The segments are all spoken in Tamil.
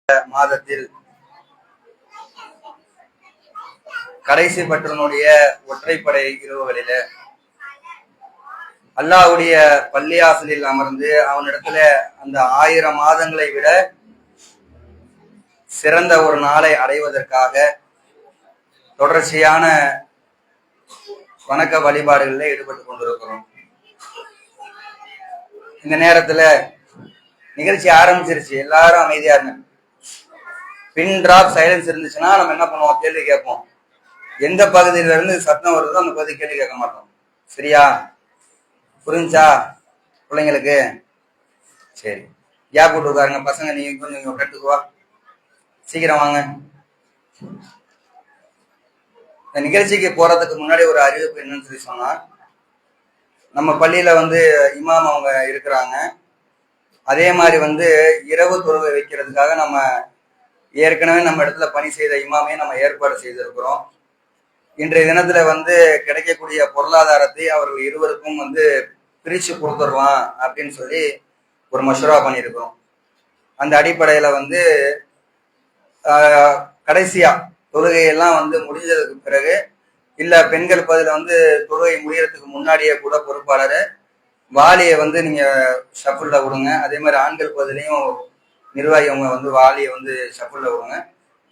மாதத்தில் கடைசி பற்றினுடைய ஒற்றைப்படை இரவுகளில அல்லாஹ்வுடைய பள்ளியாசலில் அமர்ந்து அவனிடத்துல அந்த 1000 மாதங்களை விட சிறந்த ஒரு நாளை அடைவதற்காக தொடர்ச்சியான வணக்க வழிபாடுகளில் ஈடுபட்டு கொண்டிருக்கிறோம். இந்த நேரத்துல நிகழ்ச்சி ஆரம்பிச்சிருச்சு, எல்லாரும் அமைதியா இருங்க. பின் டிராப் சைலன்ஸ் இருந்துச்சுன்னா நம்ம என்ன பண்ணுவோம், கேள்வி கேட்போம். எந்த பகுதியில இருந்து சத்தம் வருதோ அந்த பகுதி கேள்வி கேட்க மாட்டோம். சரியா? புரிஞ்சா பிள்ளைங்களுக்கு? சரி, கேப் விட்டு உட்காருங்க. பசங்க நீங்க கொஞ்சம் கட்டுக்குவா, சீக்கிரம் வாங்க. இந்த நிகழ்ச்சிக்கு போறதுக்கு முன்னாடி ஒரு அறிவிப்பு என்னன்னு சொல்லி சொன்னா, நம்ம பள்ளியில இமாம் அவங்க இருக்கிறாங்க. அதே மாதிரி இரவு தொழுகை வைக்கிறதுக்காக நம்ம ஏற்கனவே நம்ம இடத்துல பணி செய்த இமாமே நம்ம ஏற்பாடு செய்திருக்கிறோம். இன்றைய தினத்துல கிடைக்கக்கூடிய பொருளாதாரத்தை அவர்கள் இருவருக்கும் பிரிச்சு கொடுத்துடலாம் அப்படின்னு சொல்லி ஒரு மஷூரா பண்ணியிருக்கிறோம். அந்த அடிப்படையில கடைசியா தொழுகையெல்லாம் முடிஞ்சதுக்கு பிறகு இல்ல பெண்கள் பதில தொழுகை முடியறதுக்கு முன்னாடியே கூட பொறுப்பாளர் வாலியை நீங்க ஷஃபுல்ல விடுங்க. அதே மாதிரி ஆண்கள் பதிலையும் நிர்வாகி அவங்க வாலியை ஷஃபுல்ல விடுங்க.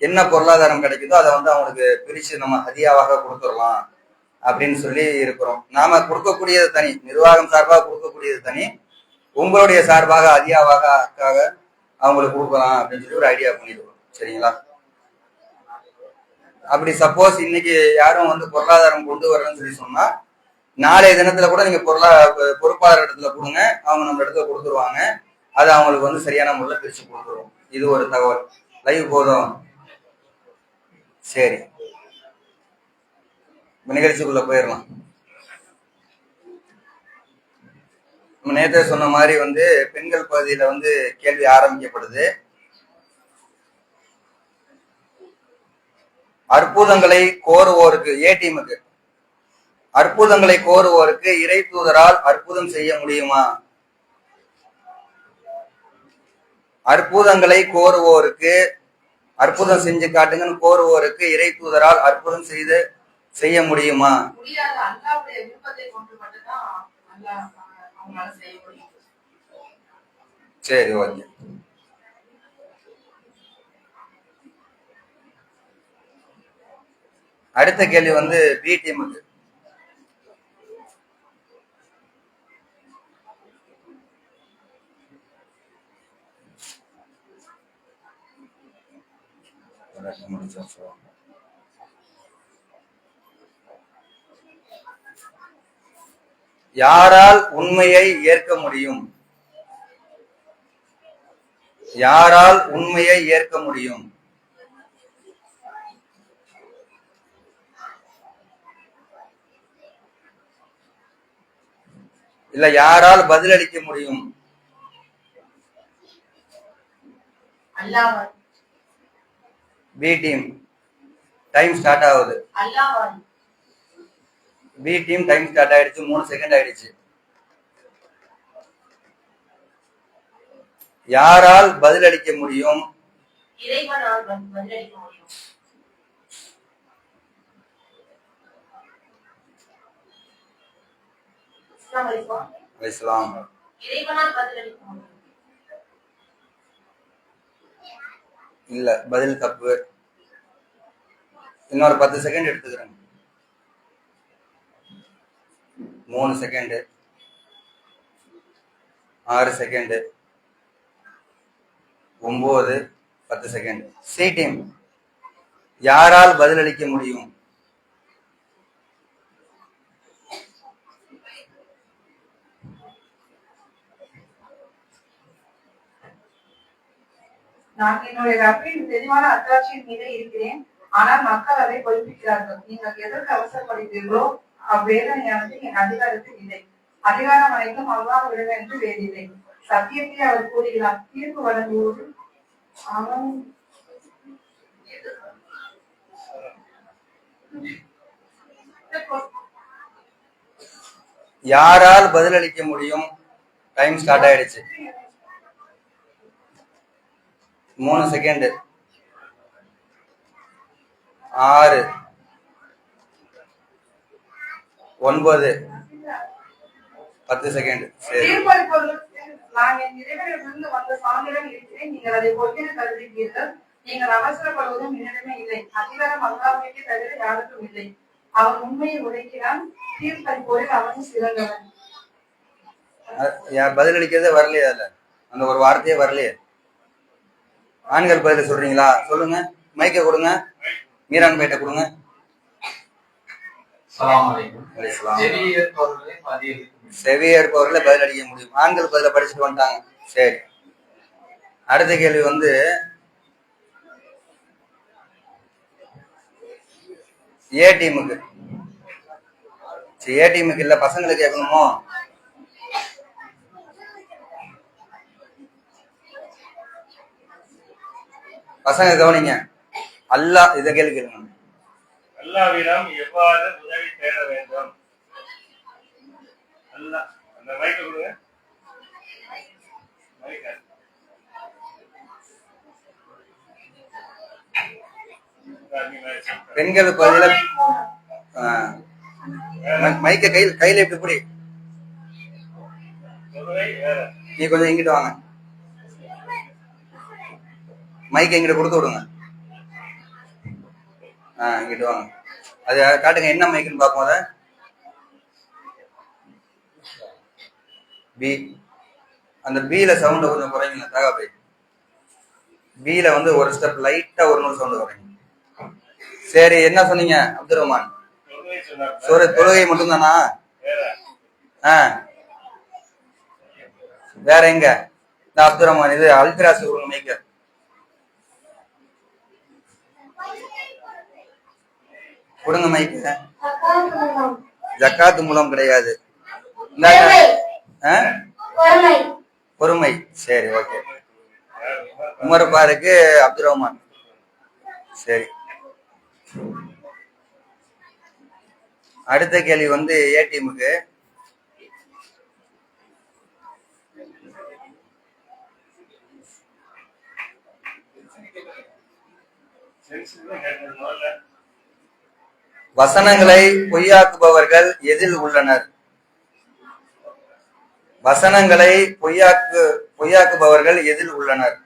என்ன பொருளாதாரம் கிடைக்குதோ அதை அவங்களுக்கு பிரிச்சு நம்ம ஹதியாவாக கொடுத்துடலாம் அப்படின்னு சொல்லி இருக்கிறோம். நாம கொடுக்கக்கூடியது தனி, நிர்வாகம் சார்பாக கொடுக்கக்கூடியது தனி, உங்களுடைய சார்பாக ஹதியாவாக அவங்களுக்கு கொடுக்கலாம் அப்படின்னு சொல்லி ஒரு ஐடியா பண்ணிடுவோம். சரிங்களா? அப்படி சப்போஸ் இன்னைக்கு யாரும் பொருளாதாரம் கொண்டு வரலன்னு சொல்லி சொன்னா, நாளைய தினத்துல கூட நீங்க பொறுப்பாளர் இடத்துல கொடுங்க, அவங்க நம்ம இடத்துல கொடுத்துருவாங்க. அது அவங்களுக்கு சரியான முறையில் பிரிச்சு கொடுத்துருவோம். இது ஒரு தகவல். லைவ் போதும். சரி, நிகழ்ச்சிக்குள்ள போயிடலாம். நம்ம நேற்று சொன்ன மாதிரி பெண்கள் பகுதியில கேள்வி ஆரம்பிக்கப்படுது. அற்புதங்களை கோருவோருக்கு, ஏ டீமுக்கு, அற்புதங்களை கோருவோருக்கு இறை தூதரால் அற்புதம் செய்ய முடியுமா? அற்புதங்களை கோருவோருக்கு, அற்புதம் செஞ்சு காட்டுங்கன்னு கோருவோருக்கு இறை தூதரால் அற்புதம் செய்ய முடியுமா? சரி, ஓகே. அடுத்த கேள்வி பி டீமுக்கு. யாரால் உண்மையை ஏற்க முடியும்? யாரால் உண்மையை ஏற்க முடியும்? இல்ல யாரால் பதிலளிக்க முடியும்? பி டீம் டைம் ஸ்டார்ட் ஆகுது. பி டீம் டைம் ஸ்டார்ட் ஆயிடுச்சு. 3 செகண்ட் ஆயிடுச்சு. யாரால் பதிலளிக்க முடியும்? இறைவனால் பதிலளிக்க முடியும். இஸ்லாம். இறைவனால் பதிலளிக்க முடியும். இல்ல, பதில் தப்பு. இன்னொரு 10 செகண்ட் எடுத்துக்கிறேன். 3 second, 6 second, 9, 10 second. C team யாரால் பதிலளிக்க முடியும்? நான் என்னுடைய ரப்பின் தெளிவான அத்தாட்சியின் மீது இருக்கிறேன். ஆனால் மக்கள் அதை பொய்ப்பிக்கிறார்கள். நீங்கள் எதற்கு அவசரப்படுகிறீர்களோ அவ்வேத ஞானத்தில் என் அதிகாரத்தில் இல்லை. அதிகாரம் அனைத்தும் அல்லாஹ் விடுவேன் என்று வேறில்லை. சத்தியத்தை அவர் கூறுகிறார். தீர்ப்பு வழங்குவோடு அவன் யாரால் பதிலளிக்க முடியும்? டைம் ஸ்டார்ட் ஆயிடுச்சு. 3 செகண்ட், 6, 9, 10 செகண்ட். சரி, தீர்ப்பளிப்பவர்கள் நான் என் இறைவனிடமிருந்து வந்த சான்றுடன் இருக்கிறேன். நீங்கள் அதை பொய்யென கருதுகிறீர்கள். நீங்கள் அவசரப்படுவதும் என்னிடமே இல்லை. அதிகாரம் அல்லாஹ்வுக்கே தவிர யாருக்கும் இல்லை. அவன் உண்மையை உரைக்கிறான். தீர்ப்பளிப்போரில் அவன் சிறந்தவன். பதிலளிக்கிறதே வரலையே, அதுல அந்த ஒரு வார்த்தையே வரலையே. ஆண்கள் பதில சொல்றீங்களா? சொல்லுங்க, மைக்க கொடுங்க, மீரான் பேட்டை கொடுங்க. செவியேற்பவர்களை பதில் அளிக்க முடியும். ஆண்கள் பதில படிச்சுட்டு வந்துட்டாங்க. சரி, அடுத்த கேள்வி வந்து ஏ டீமுக்கு. ஏ டீமுக்கு இல்ல, பசங்களுக்கு கேட்கணுமோ? பசங்க கவனிங்க. அல்லாஹ் இத கேள்வி கேளுங்க. அல்லாஹ்விடம் எவ்வாறு உதவி தேட வேண்டும்? அல்லாஹ் அந்த மைக்க கொடுங்க. மைக்க பெண்கள் பதில மைக்க கையில எப்படி பிடி. நீ கொஞ்சம் இங்கிட்டு வாங்க, மைக்க இங்கிட்ட கொடுத்து விடுங்க. இங்கிட்டு வாங்க, அது காட்டுங்க, என்ன மைக்குன்னு பார்ப்போம். அத பி, அந்த பில சவுண்ட கொஞ்சம் குறைங்க தகாபை. பில வந்து ஒரு ஸ்டெப் லைட்டா ஒரு நூறு சவுண்ட் குறைங்க. சரி, என்ன சொன்னீங்க அப்துல் ரஹ்மான்? தொழுகை மட்டும் தானா? வேற எங்க? இந்த அப்துல் ரஹ்மான் இது அல்பிராஸ் கொடுங்க மைக்க. கொடுங்க மைக்க. ஜக்காத்து மூலம் கிடையாது. பொறுமை. சரி, ஓகே. உமர் பாருக்கு அப்துல் ரஹ்மான். சரி, அடுத்த கேள்வி வந்து ஏ டீமுக்கு. வசனங்களை பொய்யாக்குபவர்கள் எதில் உள்ளனர்? வசனங்களை பொய்யாக்குபவர்கள் எதில் உள்ளனர்?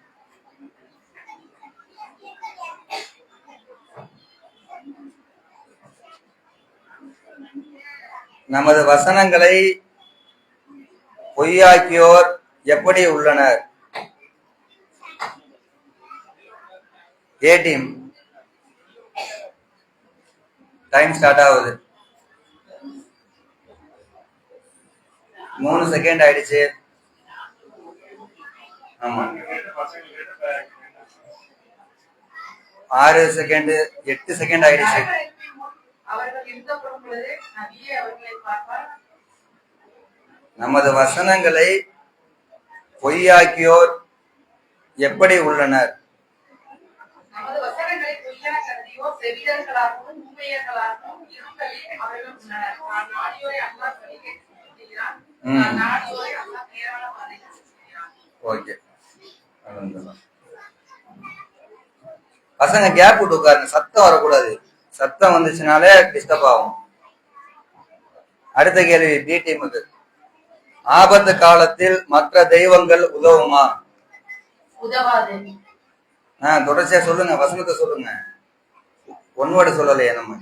நமது வசனங்களை பொய்யாக்கியோர் எப்படி உள்ளனர்? ஏ டீம் டைம் ஸ்டார்ட் ஆகுது. 3 செகண்ட் ஆயிடுச்சு. ஆமா, 6 செகண்ட், 8 செகண்ட் ஆயிடுச்சு. நமது வசனங்களை பொய்யாக்கியோர் எப்படி உள்ளனர்? நமது வசனங்களை பொய்யென கருதியோர் செவிடர்களாகவும் ஊமையர்களாகவும் இருக்கையில் அவர்கள் உள்ளனர். நான் நாடியோரை அல்லாஹ் சொல்லிக்கிறான். நான் நாடியோரை அல்லாஹ் நேரான பாதையில் செலுத்துகிறான். ஓகே, பசங்க கேப் விட்டு உட்காருங்க, சத்தம் வரக்கூடாது. சத்தம் வந்துச்சுனாலே டிஸ்டர்ப் ஆகும். அடுத்த கேள்வி பி டீமுக்கு. ஆபத்து காலத்தில் மற்ற தெய்வங்கள் உதவுமா? உதவாது. தொடர்ச்சியா சொல்லுங்க, வசனத்தை சொல்லுங்க. ஒன்வேர்டு சொல்லலையே நம்ம.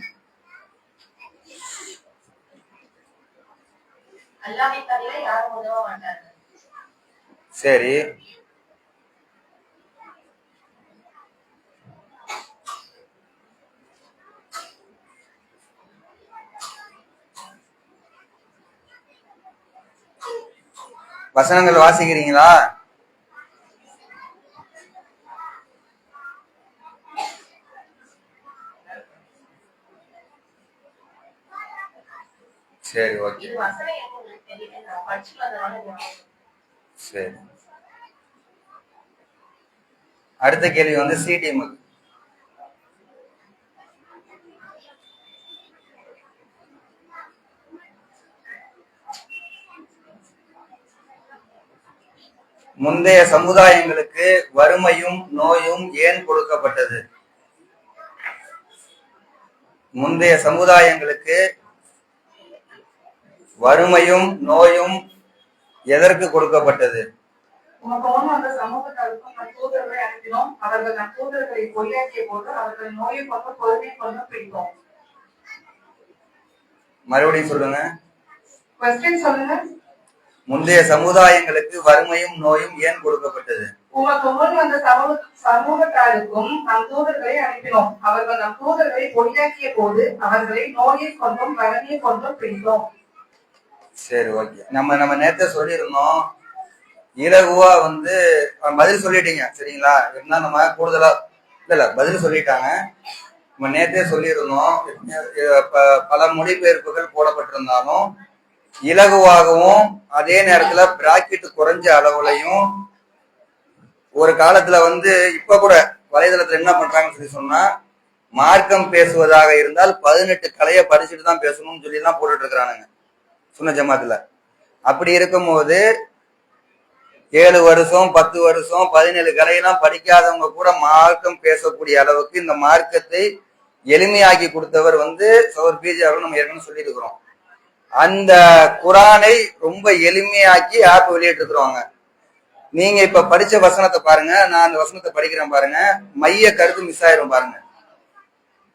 அல்லாஹ்வை தவிர யாரும் உதவ மாட்டார்கள். சரி, வசனங்கள் வாசிக்கிறீங்களா? சரி, ஓகே. இது வசனம் எனக்கு உங்களுக்கு தெரியல, நான் படிச்சு வந்ததால. சரி, அடுத்த கேள்வி வந்து சி டீமுக்கு. முந்தைய சமுதாயங்களுக்கு வறுமையும் நோயும் ஏன் கொடுக்கப்பட்டது? முந்தைய சமுதாயங்களுக்கு வறுமையும் நோயும் எதற்கு கொடுக்கப்பட்டது? உமக்கு முன் வந்த சமூகத்தாருக்கும் நற்தூதர்களை அனுப்பினோம். அவர்கள் நற்தூதர்களை பொய்யாக்கிய போது அவர்கள் நோயை கொண்டு பொறுமை கொண்டு பிடித்தோம். மறுபடியும் சொல்லுங்க. கொஸ்டின் சொல்லுங்க. முந்தைய சமுதாயங்களுக்கு வறுமையும் நோயும் ஏன் கொடுக்கப்பட்டது? உமக்கு முன் வந்த சமூகத்தாருக்கும் நம் தூதர்களை அனுப்பினோம். அவர்கள் நம் தூதர்களை பொய்யாக்கிய போது அவர்களை நோயை கொண்டும் வறுமையை கொண்டும் பிடித்தோம். சரி, ஓகே. நம்ம நேரத்தை சொல்லியிருந்தோம். இலகுவா வந்து பதில் சொல்லிட்டீங்க, சரிங்களா? என்ன நம்ம கூடுதலா இல்ல பதில் சொல்லிட்டாங்க. நம்ம நேரத்தே சொல்லியிருந்தோம். பல மொழிபெயர்ப்புகள் போடப்பட்டிருந்தாலும் இலகுவாகவும் அதே நேரத்துல பிராக்கெட் குறைஞ்ச அளவுலையும் ஒரு காலத்துல வந்து இப்ப கூட வலைதளத்துல என்ன பண்றாங்கன்னு சொல்லி சொன்னா, மார்க்கம் பேசுவதாக இருந்தால் 18 கலையை படிச்சுட்டு தான் பேசணும்னு சொல்லி எல்லாம் போட்டுட்டு இருக்கிறானுங்க சுன்ன ஜமாத்துல. அப்படி இருக்கும்போது 7 வருஷம் 10 வருஷம் 17 கலையெல்லாம் படிக்காதவங்க கூட மார்க்கம் பேசக்கூடிய அளவுக்கு இந்த மார்க்கத்தை எளிமையாக்கி கொடுத்தவர் வந்து சௌர் பிஜே அவர்கள் நம்ம ஏற்கனவே சொல்லிட்டு இருக்கிறோம். அந்த குரானை ரொம்ப எளிமையாக்கி ஆப் வெளியிட்டு இருக்கிறாங்க. நீங்க இப்ப படிச்ச வசனத்தை பாருங்க, நான் அந்த வசனத்தை படிக்கிறேன் பாருங்க. மைய கருத்து மிஸ் ஆயிரும் பாருங்க.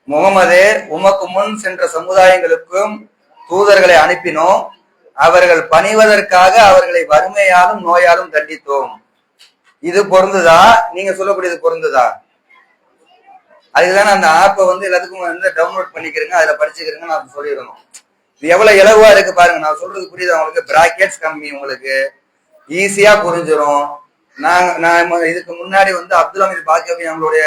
முகமதே, உமக்கு முன் சென்ற சமுதாயங்களுக்கும் தூதர்களை அனுப்பினோம். அவர்கள் பணிவதற்காக அவர்களை வறுமையாலும் நோயாலும் தண்டித்தோம். இது பொருந்துதா? நீங்க சொல்லக்கூடியது பொருந்துதா? அதுக்குதானே அந்த ஆப்பை வந்து எல்லாத்துக்கும் வந்து டவுன்லோட் பண்ணிக்கிறீங்க, அதுல படிச்சுக்கிறீங்க நான் சொல்லிடணும். இது எவ்வளவு இலகுவா இருக்கு பாருங்க. நான் சொல்றது புரியுது உங்களுக்கு? பிராக்கெட்ஸ் கம்மி, உங்களுக்கு ஈஸியா புரிஞ்சிடும். நான் இதுக்கு முன்னாடி வந்து அப்துல் ஹமீத் பாக்கியவி அவங்களுடைய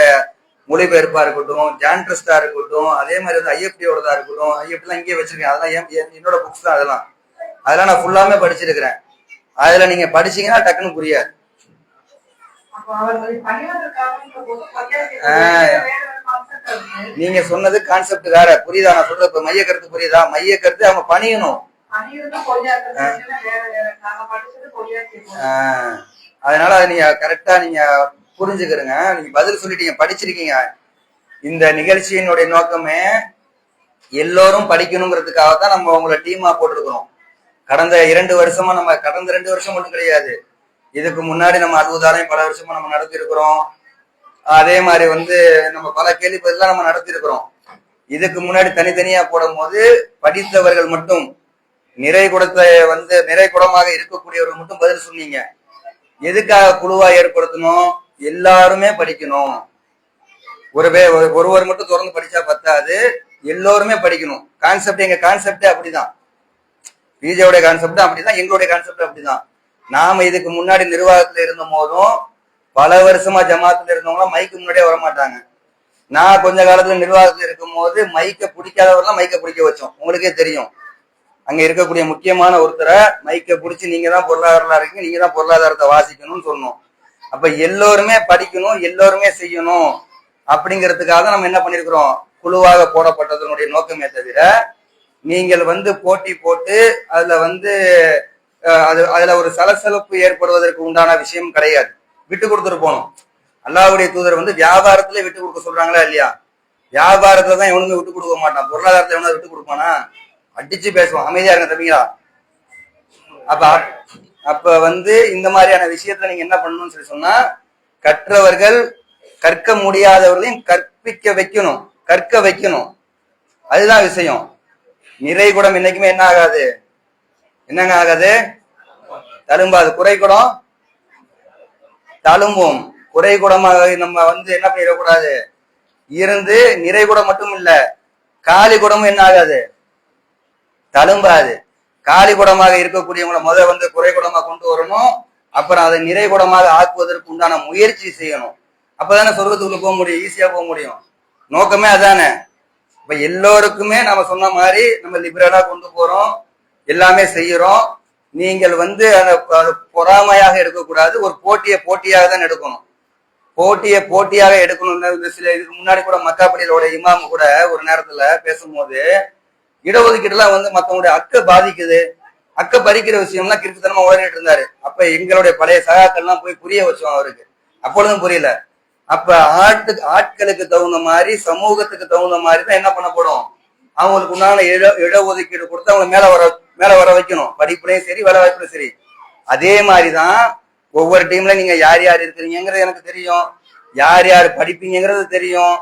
மொழிபெயர்ப்பா இருக்கட்டும், ஜான் ட்ரஸ்டா இருக்கட்டும், அதே மாதிரி வந்து ஐஎஃப்டியோடதா இருக்கட்டும். ஐஎஃப்டிலாம் இங்கே வச்சிருக்கேன், அதெல்லாம் என்னோட புக்ஸ் தான். அதெல்லாம் நான் ஃபுல்லாமே படிச்சிருக்கிறேன். அதுல நீங்க படிச்சீங்கன்னா டக்குன்னு புரியாது. நீங்க சொன்னது கான்செப்ட் வேற, புரியுதா? நான் சொல்றது இப்ப மைய கருத்து புரியுதா? மைய கருத்து அவங்க பணியணும். அதனால அதை நீங்க கரெக்டா நீங்க புரிஞ்சுக்கிறீங்க. நீங்க பதில் சொல்லிட்டீங்க, படிச்சிருக்கீங்க. இந்த நிகழ்ச்சியினுடைய நோக்கமே எல்லோரும் படிக்கணுங்கிறதுக்காக தான் நம்ம உங்களை டீமா போட்டிருக்கிறோம். கடந்த 2 வருஷமா நம்ம கடந்த 2 வருஷம் மட்டும் கிடையாது, இதுக்கு முன்னாடி நம்ம 60 பல வருஷமா நம்ம நடத்தி இருக்கிறோம். அதே மாதிரி வந்து நம்ம பல கேள்வி பதிலாம் நம்ம நடத்தி இருக்கிறோம். இதுக்கு முன்னாடி தனித்தனியா போடும் போது படித்தவர்கள் மட்டும் நிறை குடமாக இருக்கக்கூடியவர்கள் மட்டும் பதில் சொன்னீங்க. எதுக்காக குழுவா ஏற்படுத்தணும்? எல்லாருமே படிக்கணும். ஒருவர் மட்டும் தொடர்ந்து படிச்சா பத்தாது, எல்லோருமே படிக்கணும். கான்செப்ட் எங்க கான்செப்டே அப்படிதான். பிஜேவுடைய கான்செப்ட் அப்படிதான், எங்களுடைய கான்செப்ட் அப்படிதான். நாம இதுக்கு முன்னாடி நிர்வாகத்துல இருந்த போதும் பல வருஷமா ஜமாத்துல இருந்தவங்களாம் மைக்கு முன்னாடியே வரமாட்டாங்க. நான் கொஞ்ச காலத்துல நிர்வாகத்துல இருக்கும் போது மைக்க பிடிக்காதவரெல்லாம் மைக்க பிடிக்க வச்சோம். உங்களுக்கே தெரியும், அங்க இருக்கக்கூடிய முக்கியமான ஒருத்தரை மைக்க பிடிச்சி நீங்க தான் பொருளாதாரம் இருக்கீங்க, நீங்க தான் பொருளாதாரத்தை வாசிக்கணும்னு சொன்னோம். அப்ப எல்லோருமே படிக்கணும், எல்லோருமே செய்யணும் அப்படிங்கிறதுக்காக நம்ம என்ன பண்ணிருக்கிறோம், குழுவாக போடப்பட்டதனுடைய நோக்கமே தவிர நீங்கள் வந்து போட்டி போட்டு அதுல ஒரு சலசலப்பு ஏற்படுவதற்கு உண்டான விஷயம் கிடையாது. விட்டு கொடுத்துட்டு போகணும். அல்லாஹ்வுடைய தூதர் வந்து வியாபாரத்துல விட்டு கொடுக்க சொல்றாங்களா இல்லையா? வியாபாரத்துலதான் எவனுமே விட்டு கொடுக்க மாட்டான். பொருளாதாரத்தை எவனா விட்டு கொடுப்பானா? அடிச்சு பேசுவான். அமைதியா இருங்க தம்பிங்களா. அப்ப வந்து இந்த மாதிரியான விஷயத்துல நீங்க என்ன பண்ணணும்னு சொல்லி சொன்னா, கற்றவர்கள் கற்க முடியாதவர்களையும் கற்க வைக்கணும். அதுதான் விஷயம். நிறை குடம் என்னைக்குமே என்ன ஆகாது, என்னங்க ஆகாது? தழும்பாது. குறை குடம் தழும்பும். குறை குடமாக நம்ம வந்து என்ன பண்ணிடக்கூடாது இருந்து, நிறை குடம் மட்டும் இல்ல காலி குடமும் என்ன ஆகாது, தழும்பாது. காலி குடமாக இருக்கக்கூடியவங்களை வந்து குறை குடமா கொண்டு வரணும். அப்புறம் அதை நிறை குடமாக ஆக்குவதற்கு உண்டான முயற்சி செய்யணும். அப்பதானே சொர்க்கத்துக்குள்ள போக முடியும், ஈஸியா போக முடியும். நோக்கமே அதானே. இப்ப எல்லோருக்குமே நம்ம சொன்ன மாதிரி நம்ம லிபரலா கொண்டு போறோம், எல்லாமே செய்யறோம். நீங்கள் வந்து அந்த பொறாமையாக எடுக்கக்கூடாது, ஒரு போட்டியாக தான் எடுக்கணும். போட்டியாக எடுக்கணும். இதுக்கு முன்னாடி கூட மக்காப்பள்ளியோட இமாம் கூட ஒரு நேரத்துல பேசும்போது, இடஒதுக்கீடுலாம் வந்து மத்தவங்களுடைய ஹக்க பாதிக்குது, அக்க பறிக்கிற விஷயம்லாம் கிறுக்குத்தனமா உளறிட்டு இருந்தாரு. அப்ப எங்களுடைய பழைய சகாக்கள்லாம் போய் புரிய வச்சோம் அவருக்கு. அப்பொழுதும் புரியல. அப்ப ஆட்களுக்கு தகுந்த மாதிரி, சமூகத்துக்கு தகுந்த மாதிரி தான் என்ன பண்ணப்படும், அவங்களுக்கு உண்டான இடஒதுக்கீடு கொடுத்து அவங்க மேல வர வைக்கணும். படிப்புலையும் சரி, வேலை வாய்ப்புலையும் சரி. அதே மாதிரிதான் ஒவ்வொரு டீம்ல நீங்க யார் யார் இருக்கிறீங்கிறது எனக்கு தெரியும், யார் யார் படிப்பீங்கிறது தெரியும்,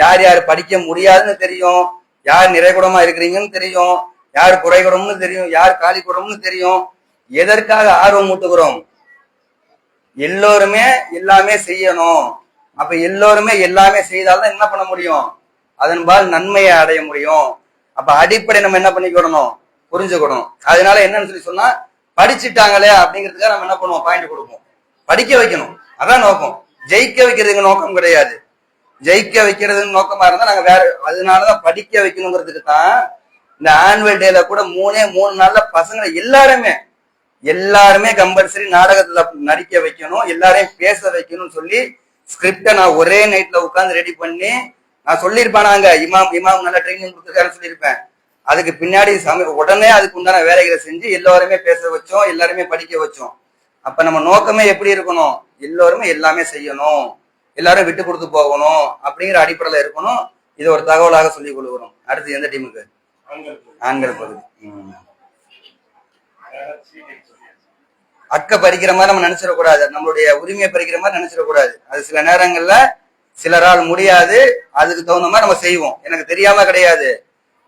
யார் யார் படிக்க முடியாதுன்னு தெரியும், யார் நிறைகுடமா இருக்கிறீங்கன்னு தெரியும், யார் குறைகுடம்னு தெரியும், யார் காலி குடம்னு தெரியும். எதற்காக ஆர்வம் ஊட்டுகிறோம்? எல்லோருமே எல்லாமே செய்யணும். அப்ப எல்லோருமே எல்லாமே செய்தால்தான் என்ன பண்ண முடியும், அதன்பால் நன்மையை அடைய முடியும். அப்ப அடிப்படை நம்ம என்ன பண்ணிக்கிடணும், புரிஞ்சுக்கணும். அதனால என்னன்னு சொல்லி சொன்னா, படிச்சுட்டாங்களே அப்படிங்கிறதுக்காக நம்ம என்ன பண்ணுவோம், பாயிண்ட் கொடுப்போம். படிக்க வைக்கணும், அதான் நோக்கம். ஜெயிக்க வைக்கிறதுக்கு நோக்கம் கிடையாது. ஜெயிக்க வைக்கிறதுன்னு நோக்கமா இருந்தா நாங்க வேற, அதனாலதான் படிக்க வைக்கணுங்கிறதுக்கு தான் இந்த ஆனுவல் டேல கூட 3 நாள்ல பசங்களை எல்லாருமே கம்பல்சரி நாடகத்துல நடிக்க வைக்கணும், எல்லாரையும் பேச வைக்கணும்னு சொல்லி ஸ்கிரிப்டை நான் ஒரே நைட்ல உட்கார்ந்து ரெடி பண்ணி நான் சொல்லியிருப்பேன். நாங்க இமாம் நல்ல ட்ரைனிங் கொடுத்துருக்காருன்னு சொல்லியிருப்பேன். அதுக்கு பின்னாடி உடனே அதுக்கு உண்டான வேலைகளை செஞ்சு எல்லாருமே பேச வச்சோம், எல்லாருமே படிக்க வச்சோம். அப்ப நம்ம நோக்கமே எப்படி இருக்கணும், எல்லோருமே எல்லாமே செய்யணும், எல்லாரும் விட்டு கொடுத்து போகணும் அப்படிங்கிற அடிப்படையில இருக்கணும். இது ஒரு தகவலாக சொல்லிக் கொள்கிறோம். அடுத்து எந்த டீமுக்கு? ஆண்கள் பகுதி. அக்க பறிக்கிற மாதிரி நம்ம நினைச்சிடக்கூடாது, நம்மளுடைய உரிமையை பறிக்கிற மாதிரி நினைச்சிடக்கூடாது. அது சில நேரங்கள்ல சிலரால் முடியாது, அதுக்கு தகுந்த மாதிரி நம்ம செய்வோம். எனக்கு தெரியாம கிடையாது,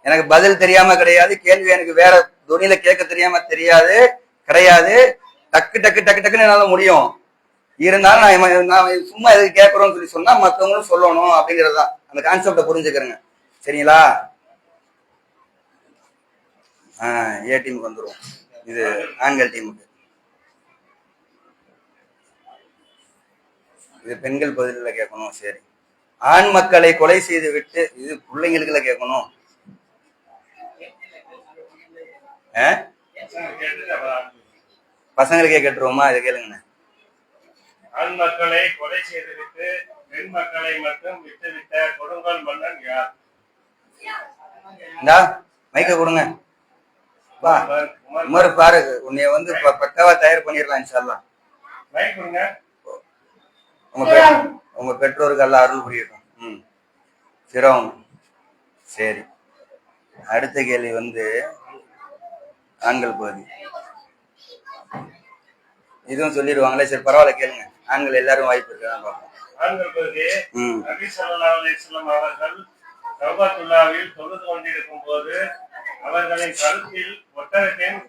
எனக்கு பதில் தெரியாம கிடையாது, கேள்வி எனக்கு வேற துணியில கேட்க தெரியாம கிடையாது. டக்கு டக்கு டக்கு டக்குன்னு என்னால முடியும். இருந்தாலும் நான் சும்மா எதுக்கு கேட்கறோம்னு சொல்லி சொன்னா மற்றவங்களும் சொல்லணும் அப்படிங்கறதுதான். அந்த கான்செப்டை புரிஞ்சுக்கிறேங்க. சரிங்களா? ஏ டீமுக்கு வந்துருவோம். இது ஆண்கள் டீமுக்கு. இது பெண்கள் பகுதியில கேட்கணும். சரி, ஆண் மக்களை கொலை செய்து விட்டு, இது பிள்ளைங்களுக்குல கேட்கணும். பசங்களுக்கே கேட்டுருவோமா? இதை கேளுங்கண்ணே. ஆண் மக்களை கொலை செய்துவிட்டு பெண் மக்களை மட்டும் விட்டுவிட்ட கொடுங்கோல் மன்னன் யார்? இந்தா மைக்க கொடுங்க. உமர் பாருங்க, உன்னைய வந்து பக்காவா தயார் பண்ணிடலாம் இன்ஷால்லா. மைக் கொடுங்க. உங்க பெற்றோருக்கு எல்லாம் அருள் புரியட்டும். சிரம். சரி, அடுத்த கேள்வி வந்து ஆண்கள் பகுதி. இதுவும் சொல்லிடுவாங்களே, சரி பரவாயில்ல கேளுங்க. ஆண்கள் எல்லாரும் வாய்ப்பு இருக்கு. ஆண்கள் பகுதி. நபி ஸல்லல்லாஹு அலைஹி வஸல்லம் அவர்கள் தௌபத்துல்லாவில் தொழுது கொண்டிருக்கும் போது அவர்களின் கருத்தில் ஒட்டகத்தின்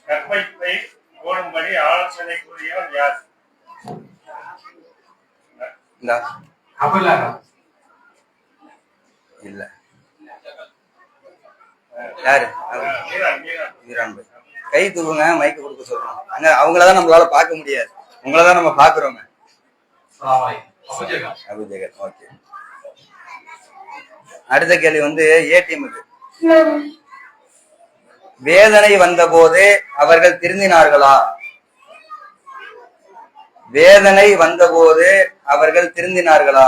கற்பை போடும்படி ஆலோசனை கூறியவன் யார்? இல்ல யாரு? மீரான் பாய். கை தூக்குங்க, மைக்கு கொடுக்க சொல்றோம். அங்க அவங்களதான் நம்மளால பார்க்க முடியாது, உங்களதான் நம்ம பாக்குறோங்க. அபுஜகர். ஓகே, அடுத்த கேள்வி வந்து ஏ டீமுக்கு. வேதனை வந்த போது அவர்கள் திருந்தினார்களா? வேதனை வந்தபோது அவர்கள் திருந்தினார்களா?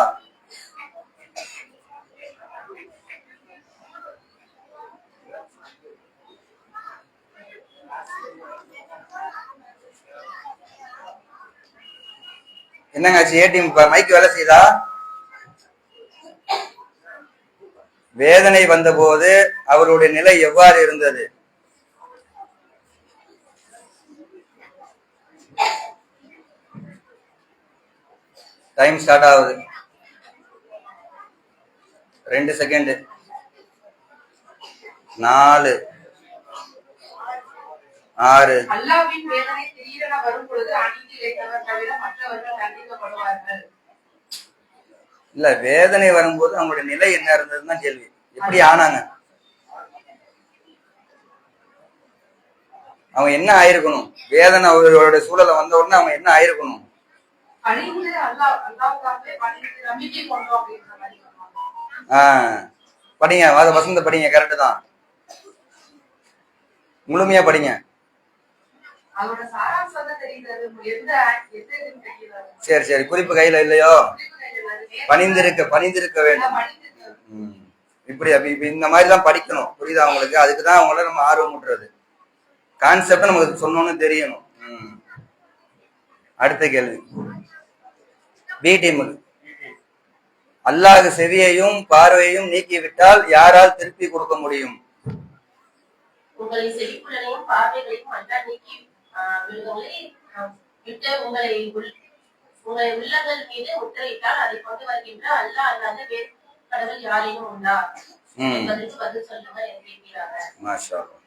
என்னங்க ஆச்சு? ஏ டீம் மைக் வேலை செய்தா? வேதனை வந்தபோது அவருடைய நிலை எவ்வாறு இருந்தது? டைம் ஸ்டார்ட் ஆகுது. 2 செகண்ட். 4 6. அல்லாஹ்வின் வேதனை திடீரென வரும் பொழுது அநீதி இழைத்தவர் தவிர மற்றவர்கள் தண்டிக்கப்படுவார்கள். இல்ல, வேதனை வரும்போது அவங்களுடைய நிலை என்ன இருந்ததுன்னு கேள்வி. எப்படி ஆனாங்க? அவங்க என்ன ஆயிருக்கணும்? வேதனை அவர்களுடைய சூழலை வந்த உடனே அவங்க என்ன ஆயிருக்கணும்? படிங்க, வசந்த படிங்க. கரெக்ட் தான், முழுமையா படிங்க. சரி சரி, குறிப்பு கையில இல்லையோ? பணிந்திருக்க வேண்டும். இப்படி இப்ப இந்த மாதிரி தான் படிக்கணும். புரியுதா உங்களுக்கு? அதுக்குதான் அவங்கள நம்ம ஆர்வம் ஊட்டுறது. கான்செப்ட் நமக்கு சொன்னோன்னு தெரியணும். அடுத்த கேள்வி பி டீமுக்கு. அல்லாஹ் செவியையும் பார்வையையும் நீக்கிவிட்டால் யாரால் திருப்பி கொடுக்க முடியும்? உங்களை செவிப்புலனையும் பார்வைகளையும் அல்லாஹ் நீக்கி விட்டு உங்களை உள்ளங்கள் மீது முத்திரையிட்டால் அதை கொண்டு வருகின்ற அல்லாஹ் அல்லாத வேறு கடவுள் யாரேனும் உண்டா என்பதற்கு பதில் சொல்லுங்க என்று கேட்கிறாங்க. மாஷா அல்லாஹ்.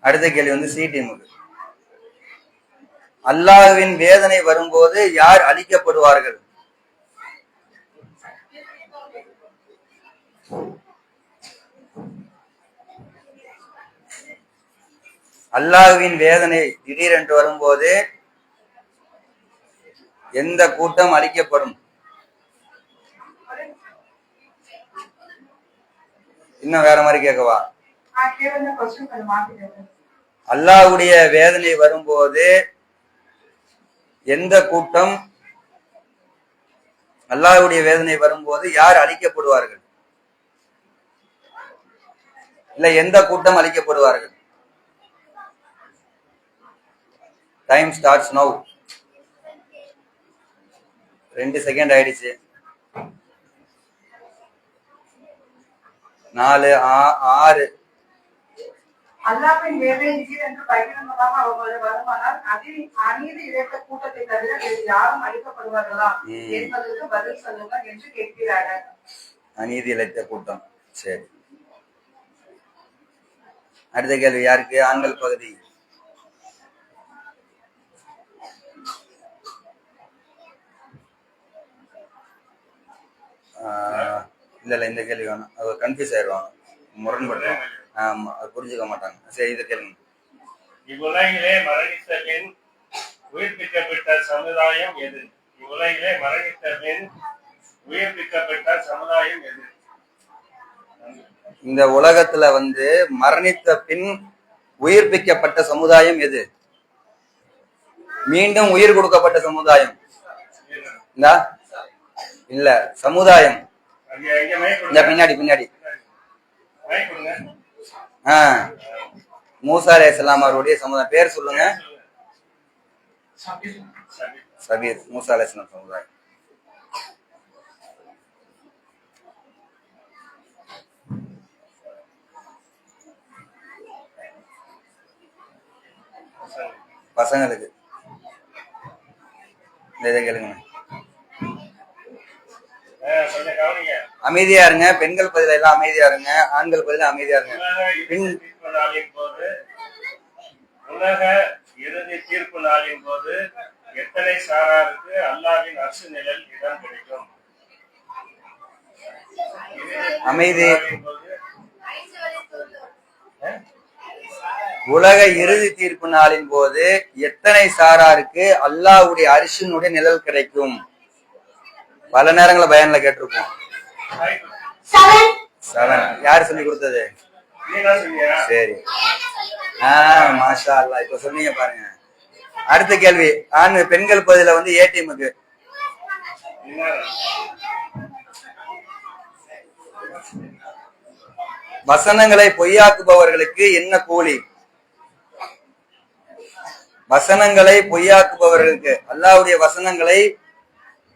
அடுத்த கேள்வி வந்து சி டீமுக்கு. அல்லாஹ்வின் வேதனை வரும்போது யார் அழிக்கப்படுவார்கள்? அல்லாஹ்வின் வேதனை திடீரென்று வரும்போது எந்த கூட்டம் அழிக்கப்படும்? இன்னும் வேற மாதிரி கேட்கவா? அல்லாஹ்வுடைய வேதனை வரும்போது எந்த கூட்டம், அல்லாஹ்வுடைய வேதனை வரும்போது யார் அழிக்கப்படுவார்கள்? இல்ல எந்த கூட்டம் அழிக்கப்படுவார்கள்? Time starts now. 2 செகண்ட் ஆயிடுச்சு. 4 6. அல்லாஹ்வின் வேதனை திடீரென்று பகிரங்கமாக அவர்கள் வருமானால் அதில் அநீதி இழைத்த கூட்டத்தை தவிர வேறு யாரும் அழிக்கப்படுவார்களா என்பதற்கு பதில் சொல்லுங்கள் என்று கேட்கிறார்கள். அநீதி இழைத்த கூட்டம். சரி, அடுத்த கேள்வி யாருக்கு? ஆண்கள் பகுதி. இல்ல இந்த கேள்வி வேணும், அது கன்ஃபியூஸ் ஆயிடுவாங்க, முரண்படுவாங்க. ஆமா, அது புரிஞ்சுக்க மாட்டாங்க. சரி, இதை கேளுங்க. இவ்வுலகிலே மரணித்த பின் உயிர்ப்பிக்கப்பட்ட சமுதாயம் எது? இவ்வுலகிலே மரணித்த பின் உயிர்ப்பிக்கப்பட்ட சமுதாயம் எது? இந்த உலகத்துல வந்து மரணித்த பின் உயிர்ப்பிக்கப்பட்ட சமுதாயம் எது? மீண்டும் உயிர் கொடுக்கப்பட்ட சமுதாயம் இல்ல, சமுதாயம். இந்த பின்னாடி பின்னாடி மூசா அலைஹிஸ்ஸலாம் அவருடைய சமுதாயம் பேர் சொல்லுங்க. சபீர். மூசா அலைஹிஸ்ஸலாம் சமுதாயம். பசங்களுக்கு இதை கேளுங்க. அமைதியா இருங்க. பெண்கள் பதில எல்லாம் அமைதியா இருங்க, ஆண்கள் பதில அமைதியா இருங்க. உலக இறுதி தீர்ப்பு நாளின் போது எத்தனை சாராருக்கு அல்லாஹ்வின் அர்ஷ் நிழல் இடம் கிடைக்கும்? அமைதி. உலக இறுதி தீர்ப்பு நாளின் போது எத்தனை சாராருக்கு அல்லாஹ்வுடைய அரிசினுடைய நிழல் கிடைக்கும்? பல நேரங்கள பயான்ல கேட்டிருப்போம். 7. யார் சொல்லி கொடுத்தது? சரி, மாஷா அல்லாஹ். இப்ப சொன்னீங்க பாருங்க. அடுத்த கேள்வி பெண்கள் பகுதியில வந்து ஏ டீமுக்கு. வசனங்களை பொய்யாக்குபவர்களுக்கு என்ன கூலி? வசனங்களை பொய்யாக்குபவர்களுக்கு, அல்லாஹ்வுடைய வசனங்களை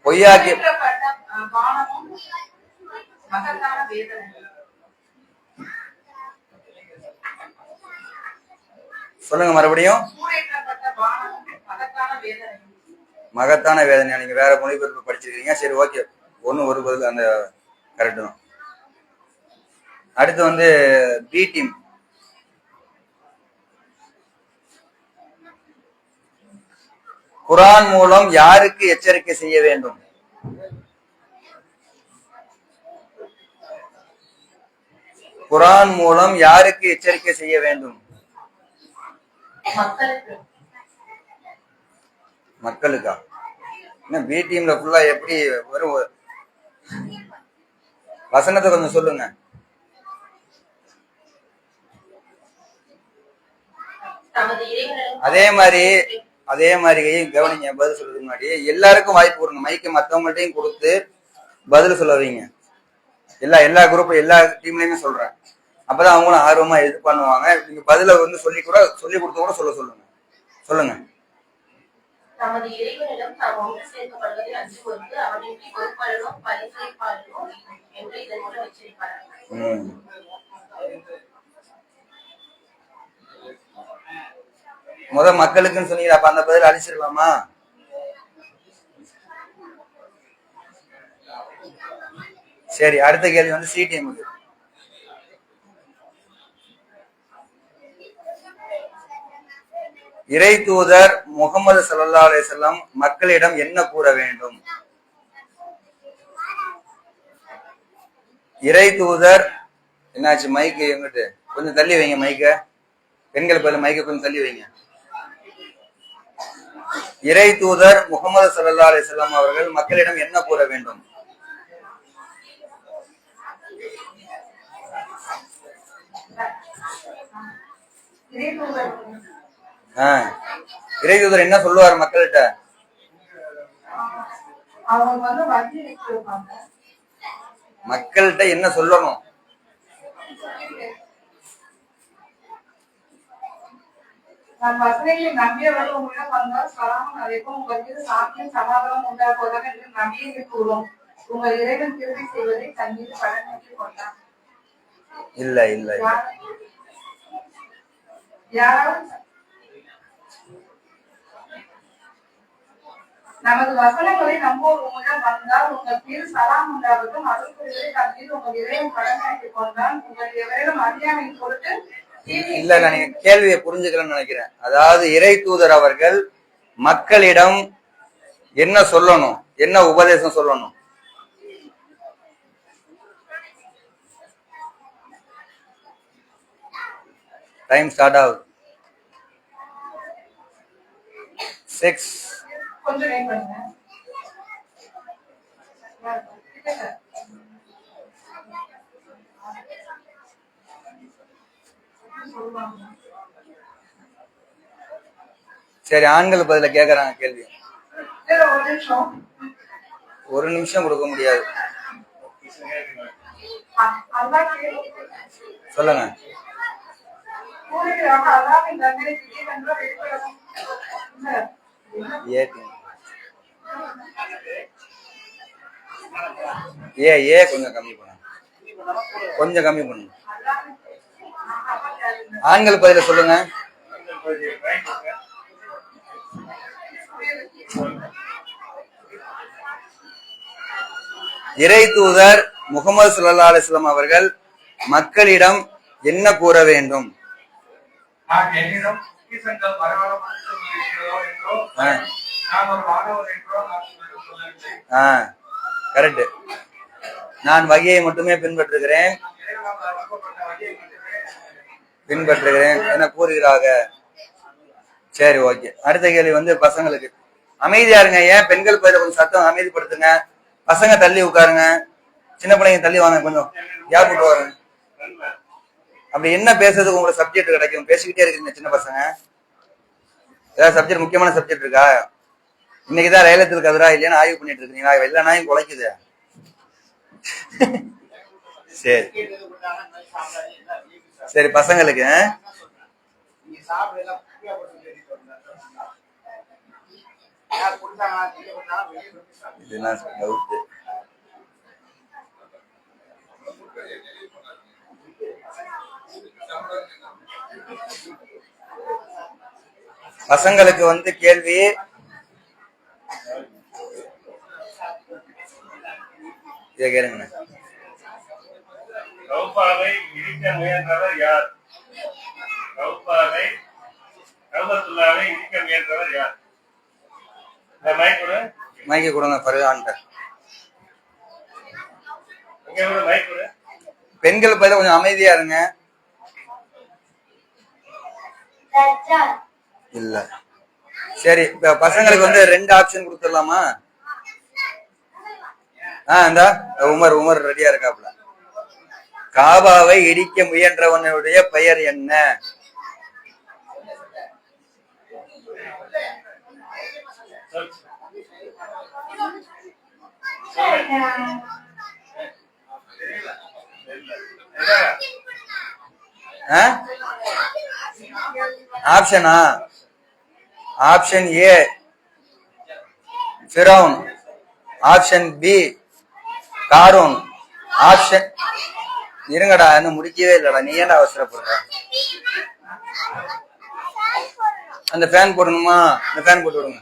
பொய்யாக்கி சொல்லுங்க மறுபடியும். மகத்தான வேதனை. நீங்க வேற மொழிபெயர்ப்பு படிச்சிருக்கீங்க. சரி, ஓகே, ஒரு பதில் அந்த கரெக்ட் தான். அடுத்து வந்து பி டீம். குர்ஆன் மூலம் யாருக்கு எச்சரிக்கை செய்ய வேண்டும்? குர்ஆன் மூலம் யாருக்கு எச்சரிக்கை செய்ய வேண்டும்? மக்களுக்கா? இன்னும் பி டீம்ல ஃபுல்லா எப்படி வரும்? வசனத்தை கொஞ்சம் சொல்லுங்க. அதே மாதிரி கவனிங்க. பதில் சொல்றதுக்கு முன்னாடி எல்லாருக்கும் வாய்ப்பு கொடுங்க. மைக்கு மத்தவங்கள்ட்டையும் கொடுத்து பதில் சொல்ல வைங்க. எல்லா குரூப் எல்லா டீம்லயுமே சொல்றேன். அப்பதான் அவங்களும் ஆர்வமா இது பண்ணுவாங்க. நீங்க பதில வந்து சொல்லி கொடுத்து கூட சொல்லுங்க. தமது இறைவனிடம் தாம் ஒன்று சேர்க்கப்படுவதை அஞ்சு பொறுத்து அவனின்றி பொறுப்பாளனும் பரிசளிப்பாளனும் என்று இதன் மூலம் எச்சரிப்பார்கள். மக்களுக்குன்னு சொன்னீங்க, அப்ப அந்த பதில் அழிச்சிடலாமா? சரி, அடுத்த கேள்வி வந்து சிடிஎம்க்கு. இறை தூதர் முகமது ஸல்லல்லாஹு அலைஹி வஸல்லம் மக்களிடம் என்ன கூற வேண்டும்? இறை தூதர் என்னாச்சு? மைக்கு எங்கிட்டு கொஞ்சம் தள்ளி வைங்க. பெண்கள் பதில் மைக்க கொஞ்சம் தள்ளி வைங்க. இறை தூதர் முகமது ஸல்லல்லாஹு அலைஹி வஸல்லம் அவர்கள் மக்களிடம் என்ன கூற வேண்டும்? இறை தூதர் என்ன சொல்லுவார் மக்கள்கிட்ட? மக்கள்கிட்ட என்ன சொல்லணும்? நான் வசனங்களை நம்பியவர்கள் உங்களிடம் வந்தால் சலாமும் அழைப்பும் உங்கள் மீது சாந்தியும் சமாதானம் உண்டாக்குவதாக என்று நம்பிக்கை கூறும். உங்கள் இறைவன் திருப்பி செய்வதை தன் மீது கடமையாக்கிக் கொண்டான். இல்ல நமது வசனங்களை நம்போர் உங்களிடம் வந்தால் உங்கள் மீது சலாம் உண்டாகட்டும், அருள் புரிவதை தன் மீது உங்கள் இறைவன் கடமையாக்கிக் கொண்டான். உங்கள் எவரிடம் அறியாமையின் பொருட்டு இல்ல, நான் நீங்க கேள்வியை புரிஞ்சுக்கிறேன்னு நினைக்கிறேன். அதாவது இறை தூதர் அவர்கள் மக்களிடம் என்ன சொல்லணும், என்ன உபதேசம் சொல்லணும்? டைம் ஸ்டார்ட் ஆகுது. 6 கொஞ்சம் வெயிட் பண்ணுங்க. சரி, ஆண்கள் பதில கேக்குறாங்க கேள்வி. ஒரு நிமிஷம் கொடுக்க முடியாது. சொல்லுங்க. கொஞ்சம் கம்மி பண்ணுங்க. ஆண்கள் பதில சொல்லுங்க. இறை தூதர் முகமது ஸல்லல்லாஹு அலைஹி வஸல்லம் அவர்கள் மக்களிடம் என்ன கூற வேண்டும்? கரெக்ட். நான் வகையை மட்டுமே பின்பற்றுகிறேன் என கூறுகிறாங்க. சரி, ஓகே. அடுத்த கேள்வி வந்து பசங்களுக்கு. அமைதியா இருங்க. ஏன் பெண்கள் பதில கொஞ்சம் சத்தம் அமைதிப்படுத்துங்க. பசங்க தள்ளி உட்காருங்க. சின்ன பிள்ளைங்க தள்ளி வாங்க. கொஞ்சம் கேப் விட்டு வாங்க. அப்படி என்ன பேசுறதுக்கு உங்களுக்கு சப்ஜெக்ட் கிடைக்கும்? பேசிக்கிட்டே இருக்கீங்க சின்ன பசங்க. ஏதாவது சப்ஜெக்ட், முக்கியமான சப்ஜெக்ட் இருக்கா? இன்னைக்குதான் லைலத்துல் கத்ரா இல்லையான்னு ஆய்வு பண்ணிட்டு இருக்கீங்களா? எல்லா நாயும் குலைக்குது. சரி, பசங்களுக்கு இதெல்லாம் டவுட். பசங்களுக்கு வந்து கேள்வி. இதை கேளுங்க. கௌபாவை இடிக்க முயன்றவர் யார்? கௌபத்துல்லாவை இடிக்க முயன்றவர் யார்? மைக்கு கொடுங்க. பெண்கள் பயில கொஞ்சம் அமைதியா இருங்க. இல்ல, சரி. இப்ப பசங்களுக்கு வந்து 2 ஆப்ஷன் கொடுத்துடலாமா? இந்தா உமர் ரெடியா இருக்காப்ல. காபாவை இடிக்க முயன்றவனுடைய பெயர் என்ன? ஆப்ஷனா? ஆப்ஷன் ஏ ஃபிரௌன், ஆப்ஷன் பி காரூன், ஆப்ஷன் இருங்கடா இன்னும் முடிக்கவே இல்லடா, நீ ஏன்டா அவசரப்படுற? அந்த ஃபேன் போடணுமா? அந்த ஃபேன் போட்டு விடுங்க.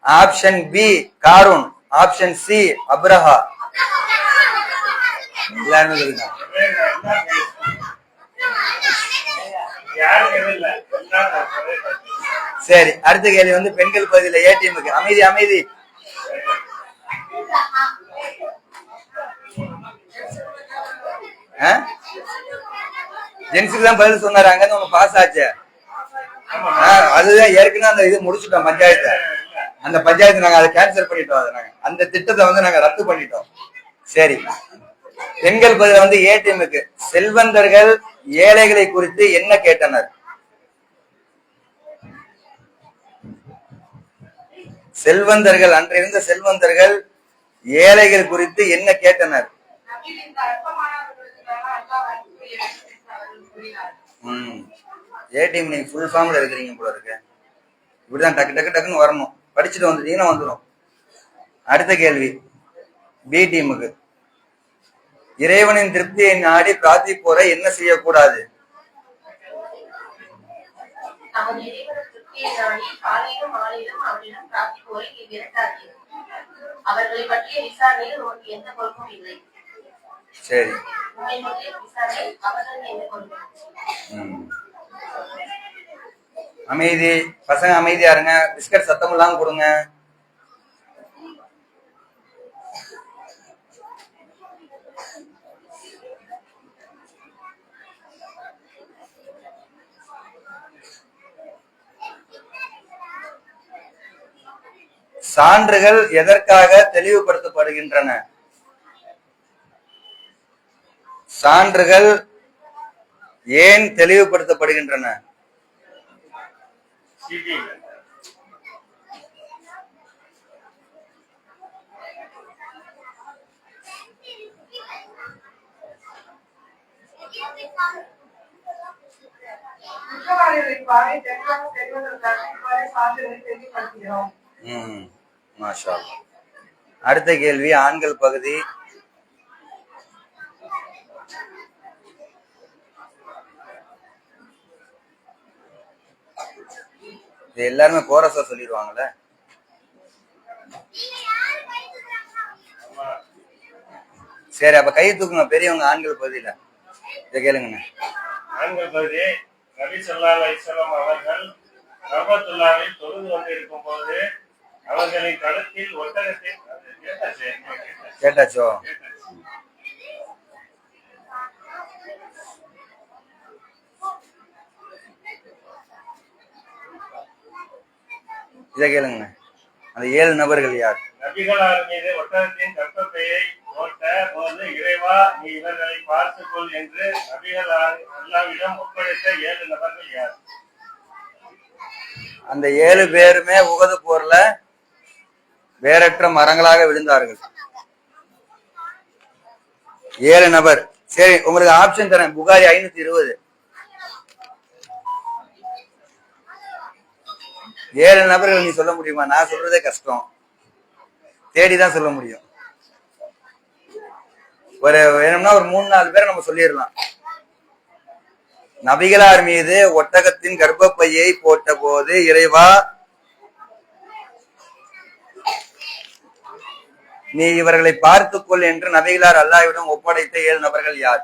Option B Qarun, option C Abraha. எல்லாருமே சொல்லுங்க. சரி, அடுத்த கேள்வி வந்து பெண்கள் பகுதியில ஏ டீமுக்கு. அமைதி அமைதி. ஜென்ஸுக்கு தான் பதில் சொன்னாரு, அங்க ஒண்ணு பாஸ் ஆச்சு. அதுதான் ஏற்கனவே அந்த இது முடிச்சுட்டோம் பஞ்சாயத்தை. அந்த பஞ்சாயத்து நாங்க அதை கேன்சல் பண்ணிட்டோம். அதை நாங்க அந்த திட்டத்தை வந்து நாங்க ரத்து பண்ணிட்டோம். சரி, பெண்கள் பதில வந்து ஏ டீமுக்கு. செல்வந்தர்கள் ஏழைகளை குறித்து என்ன கேட்டனர்? செல்வந்தர்கள், அன்றிருந்த செல்வந்தர்கள் ஏழைகள் குறித்து என்ன கேட்டனர்? ஏ டீம் நீங்க ஃபுல் ஃபார்ம்ல இருக்கிறீங்க போல இருக்கு. இப்படிதான் டக்கு டக்கு டக்குன்னு வரணும். படிச்சுட்டு வந்துட்டீங்கன்னா வந்துடும். அடுத்த கேள்வி பி டீமுக்கு. இறைவனின் திருப்தியை நாடி பிரார்த்திப்போரை என்ன செய்யக்கூடாது? அவர்களை பற்றிய விசாரணையில் உனக்கு எந்த பொறுப்பும் இல்லை. சரி, அமைதி பசங்க, அமைதியா இருங்க. பிஸ்கட் சத்தம் இல்லாம கொடுங்க. சான்றுகள் எதற்காக தெளிவுபடுத்தப்படுகின்றன? சான்றுகள் ஏன் தெளிவுபடுத்தப்படுகின்றன? குற்றவாளிகளின் பார்வை தெளிவாக தெரிவதற்காக இவ்வாறு சான்றுகளை தெளிவுபடுத்துகிறோம். மாஷா அல்லாஹ். அடுத்த கேள்வி ஆண்கள் பகுதி. இது எல்லாருமே கோரஸா சொல்லிடுவாங்கல்ல. சரி, அப்ப கை தூக்குங்க பெரியவங்க ஆண்கள் பகுதியில. இதை கேளுங்க. ஆண்கள் பகுதி. நபி ஸல்லல்லாஹு அலைஹி வஸல்லம் அவர்கள் கஅபத்துல்லாஹில் தொழுது கொண்டிருக்கும் போது அவர்களின் கழுத்தில் ஒட்டகத்தின் கேட்டாச்சோ? இதை கேளுங்க. அந்த 7 நபர்கள் யார்? நபிகளார் மீது ஒட்டகத்தின் கற்பப்பையை போட்ட போது இறைவா நீ இவர்களை பார்த்துக்கொள் என்று நபிகளார் அல்லாஹ்விடம் ஒப்படைத்த 7 நபர்கள் யார்? அந்த 7 பேருமே உகது போர்ல வேறற்ற மரங்களாக விழுந்தார்கள். 7 நபர். சரி, உங்களுக்கு ஆப்ஷன் தரேன். புகாரி 520. 7 நபர்கள் நீ சொல்ல முடியுமா? நான் சொல்றதே கஷ்டம், தேடிதான் சொல்ல முடியும். ஒரு வேணும்னா ஒரு 3-4 பேரை நம்ம சொல்லிடலாம். நபிகளார் மீது ஒட்டகத்தின் கர்ப்பப்பையை போட்ட போது இறைவா நீ இவர்களை பார்த்துக்கொள் என்று நபிகளார் அல்லாஹ்விடம் ஒப்படைத்த 7 நபர்கள் யார்?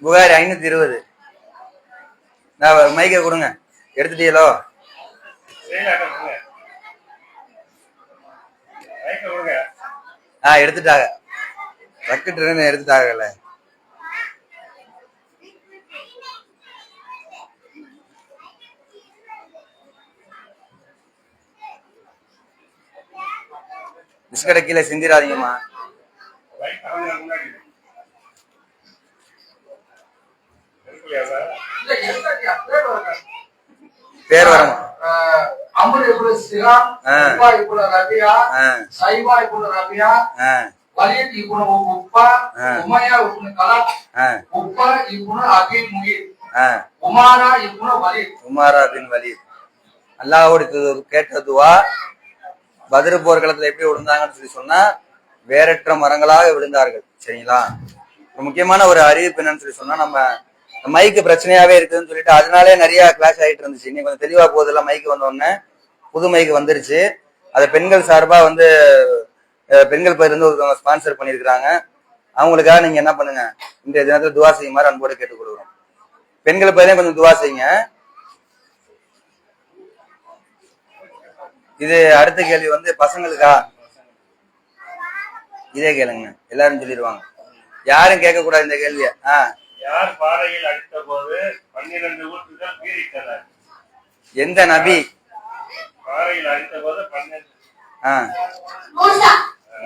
புகாரி 520. மைக்க கொடுங்க. எடுத்துட்டீங்களோ? எடுத்துட்டாங்க. ரக்கெட் எடுத்துட்டாங்கல்ல. பிஸ்கட்டை கீழே சிந்திராதீங்கம்மா. பேர் வரமா அமர் இப்னு சிஹாப், உப்பா இப்னு ரபியா, சைபா இப்னு ரபியா, வலீத் இப்னு உப்பா, உமையா இப்னு கலப், உப்பா இப்னு அபி முகீத், உமாரா இப்னு வலீத். உமாரா bin Walid. அல்லாஹ்வோட கேட்ட துவா. பத்ர் போர்க்களத்துல எப்படி விழுந்தாங்கன்னு சொல்லி சொன்னா வேறற்ற மரங்களாக விழுந்தார்கள். சரிங்களா? முக்கியமான ஒரு அறிவிப்பு என்னன்னு சொல்லி சொன்னா, நம்ம மைக்கு பிரச்சனையாவே இருக்குதுன்னு சொல்லிட்டு அதனாலே நிறைய கிளாஸ் ஆகிட்டு இருந்துச்சு. இன்னைக்கு கொஞ்சம் தெளிவா போகுதெல்லாம். மைக்கு வந்த உடனே புது மைக்கு வந்துருச்சு. அதை பெண்கள் சார்பா வந்து பெண்கள் பயிர் இருந்து ஒருத்தவங்க ஸ்பான்சர் பண்ணியிருக்கிறாங்க. அவங்களுக்காக நீங்க என்ன பண்ணுங்க, இந்த தினத்துல துவா செய்யுமாறு அன்போடு கேட்டுக்கொள்கிறோம். பெண்கள் பயிரையும் கொஞ்சம் துவா செய்யுங்க. இது அடுத்த கேள்வி வந்து பசங்களுக்கா? இதே கேளுங்க, எல்லாரும் சொல்லிடுவாங்க. யாரும் கேட்க கூடாது இந்த கேள்விய. யார் பாறையில் அடித்த போது 12 ஊற்றுகள் பீரிட்டன? எந்த நபி பாறையில் அடித்த போது 12?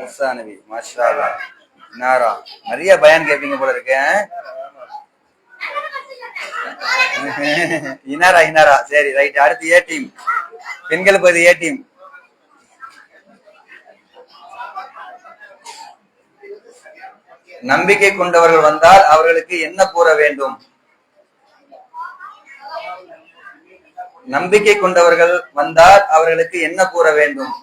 மூசா நபி. மாஷா அல்லாஹ். இனாரா. நிறைய பயான் கேட்பீங்க போல இருக்கேன். இனாரா இனாரா. சரி, ரைட். அடுத்து ஏ டீம். பெண்கள் பகுதி ஏ டீம். நம்பிக்கை கொண்டவர்கள் வந்தால் அவர்களுக்கு என்ன கூற வேண்டும்? நம்பிக்கை கொண்டவர்கள் வந்தால் அவர்களுக்கு என்ன கூற வேண்டும்?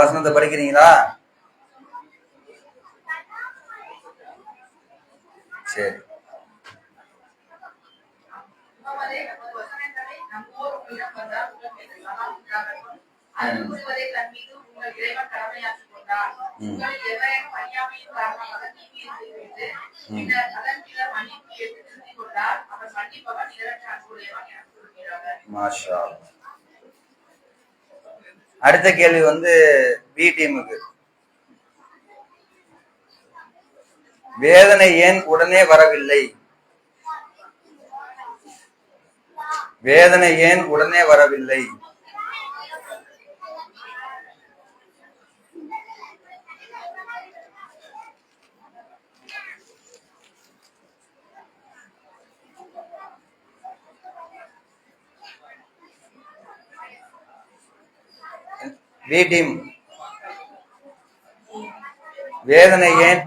வசனத்தை படிக்கிறீங்களா? சரி. மாஷா அல்லாஹ். அடுத்த கேள்வி வந்து பி டீமுக்கு. வேதனை ஏன் உடனே வரவில்லை? வேதனை ஏன் உடனே வரவில்லை? B team. வேதனை ஏன்?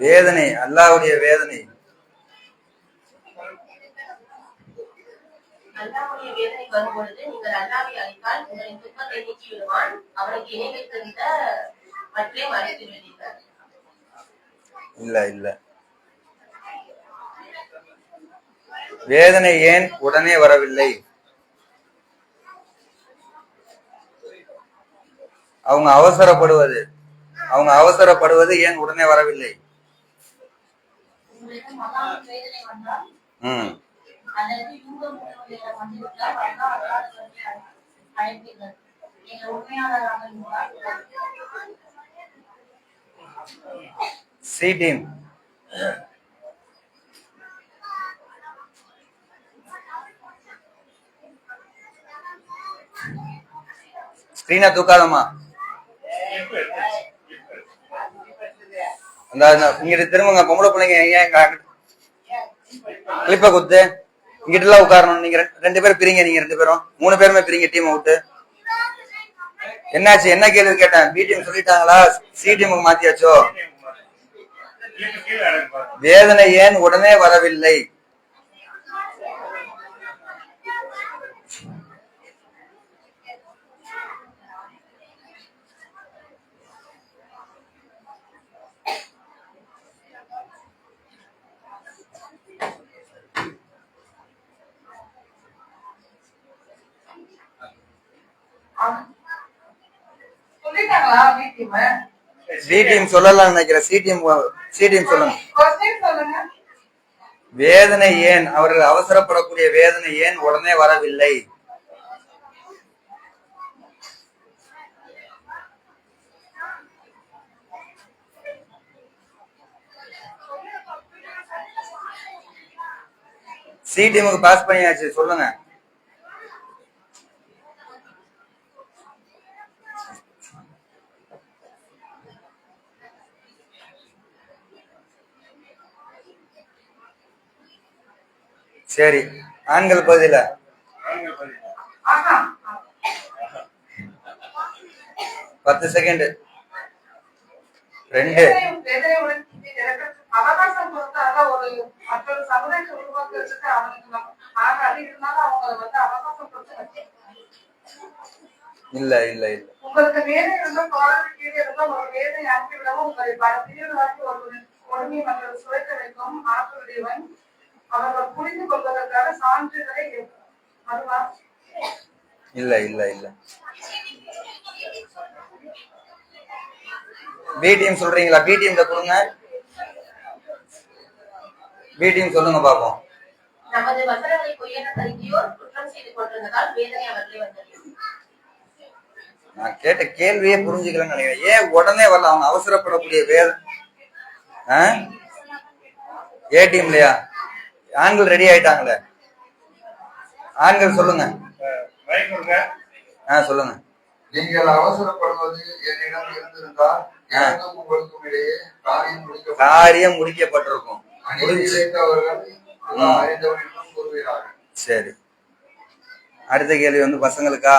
வேதனை அல்லாஹ்வுடைய வேதனை. அல்லாஹ்வுடைய வேதனை வரும்பொழுது நீங்கள் அல்லாஹ்வை அழைத்தால் உங்களின் துன்பத்தை நீக்கி விடுவான். அவனுக்கு இணை வைத்திருந்த மற்றே மறைத்து விடுவீர்கள். இல்ல இல்ல. வேதனை ஏன் உடனே வரவில்லை? அவங்க அவசரப்படுவது ஏன் உடனே வரவில்லை? C team. ஸ்கிரீனை தூக்காதம்மா. இங்கிட்டு திரும்புங்க. பொம்பளை பிள்ளைங்க ஏன் கிளிப்ப குத்து இங்கிட்டு எல்லாம் உட்காரணும். நீங்க 2 பேரும் பிரிங்க. நீங்க 2 பேரும் 3 பேருமே பிரிங்க டீமை விட்டு. என்னாச்சு? என்ன கேள்வி கேட்டேன்? பி டீம் சொல்லிட்டாங்களா? சி டீமுக்கு மாத்தியாச்சோ? வேதனை ஏன் உடனே வரவில்லை? சொல்லிட்டாங்களா பி டீம்? பி டீம் சொல்லலாம் நினைக்கிறேன். சி டீம் சொல்லுங்க. சொல்லுங்க. வேதனை ஏன், அவர்கள் அவசரப்படக்கூடிய வேதனை ஏன் உடனே வரவில்லை? சி டீமுக்கு பாஸ் பண்ணியாச்சு, சொல்லுங்க. சரி, ஆண்கள் பகுதியில ஆண்கள் பதில். ஆஹா 10 செகண்ட். 2 வேதனையுடன் அவகாசம் கொடுத்தாங்க ஒரு மற்றொரு சமுதாயத்தை உருவாக்குறதுக்கு அவனுக்கு ஆக அது இருந்தாலும் அவங்க வந்து அவகாசம் கொடுத்து வச்சு இல்ல இல்ல இல்ல உங்களுக்கு வேலை இருந்தால் காலத்து கீழே இருந்தால் ஒரு வேலை அனுப்பிவிடவும் உங்களை பல பிரிவுகளாக்கி ஒரு கொடுமை மற்ற சுழைக்க வைக்கும் ஆற்றுடையவன் அவர்கள் புரிந்து கொள்வதற்காக சான்றுகளை அதுவா இல்ல இல்ல இல்ல. பி டீம் சொல்றீங்களா? பி டீம் கொடுங்க. பி டீம் சொல்லுங்க பாப்போம். நமது வசனங்களை பொய்யென கருதியோர் குற்றம் செய்து கொண்டிருந்ததால் வேதனை அவர்களே வந்தது. நான் கேட்ட கேள்வியே புரிஞ்சுக்கலன்னு நினைக்கிறேன். ஏன் உடனே வரல? அவங்க அவசரப்படக்கூடிய ஏ டீம்லயா? ஆண்கள் ரெடி ஆயிட்டாங்களே, ஆண்கள் சொல்லுங்க. மைக் கொடுங்க. சொல்லுங்க. நீங்கள் அவசரப்படுவது என்னிடம் இருந்திருந்தால் எனக்கும் உங்களுக்கும் இடையே காரியம் முடிக்கப்பட்டிருக்கும். சரி, அடுத்த கேள்வி வந்து பசங்களுக்கா?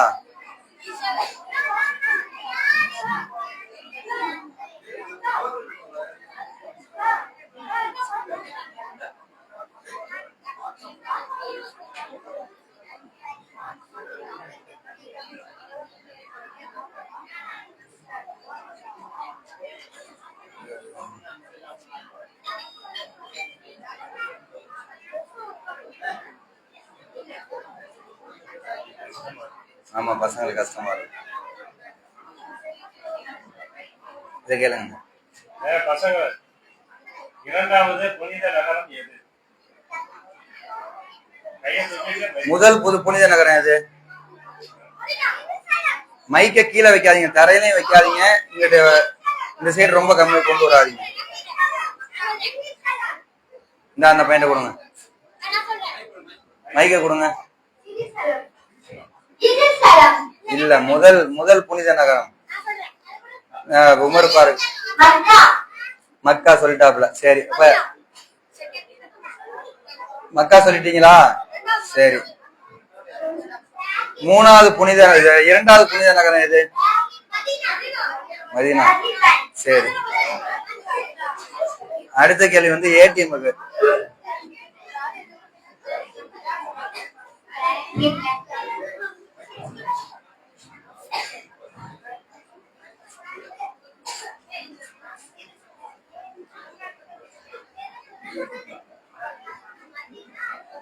ஆமா, பசங்களுக்கு கஷ்டமா இருக்கு. இதை கேளுங்க. பசங்க, இரண்டாவது புனித நகரம் எது? முதல் புனித நகரம் எது? மைக்க கீழே வைக்காதீங்க, தரையிலையும் வைக்காதீங்க, இங்கிட்ட இந்த சைடு ரொம்ப கம்மி கொண்டு வராதீங்க. இந்த அந்த பையன் கொடுங்க, மைக்க கொடுங்க. இல்ல, முதல் புனித நகரம் உமர் பாருக் மக்கா சொல்லிட்டாப்ல. சரி, இப்ப மக்கா சொல்லிட்டீங்களா? சரி, இரண்டாவது புனித நகரம் எது? மதீனா. சரி, அடுத்த கேள்வி வந்து ஏடிஎம்க்கு.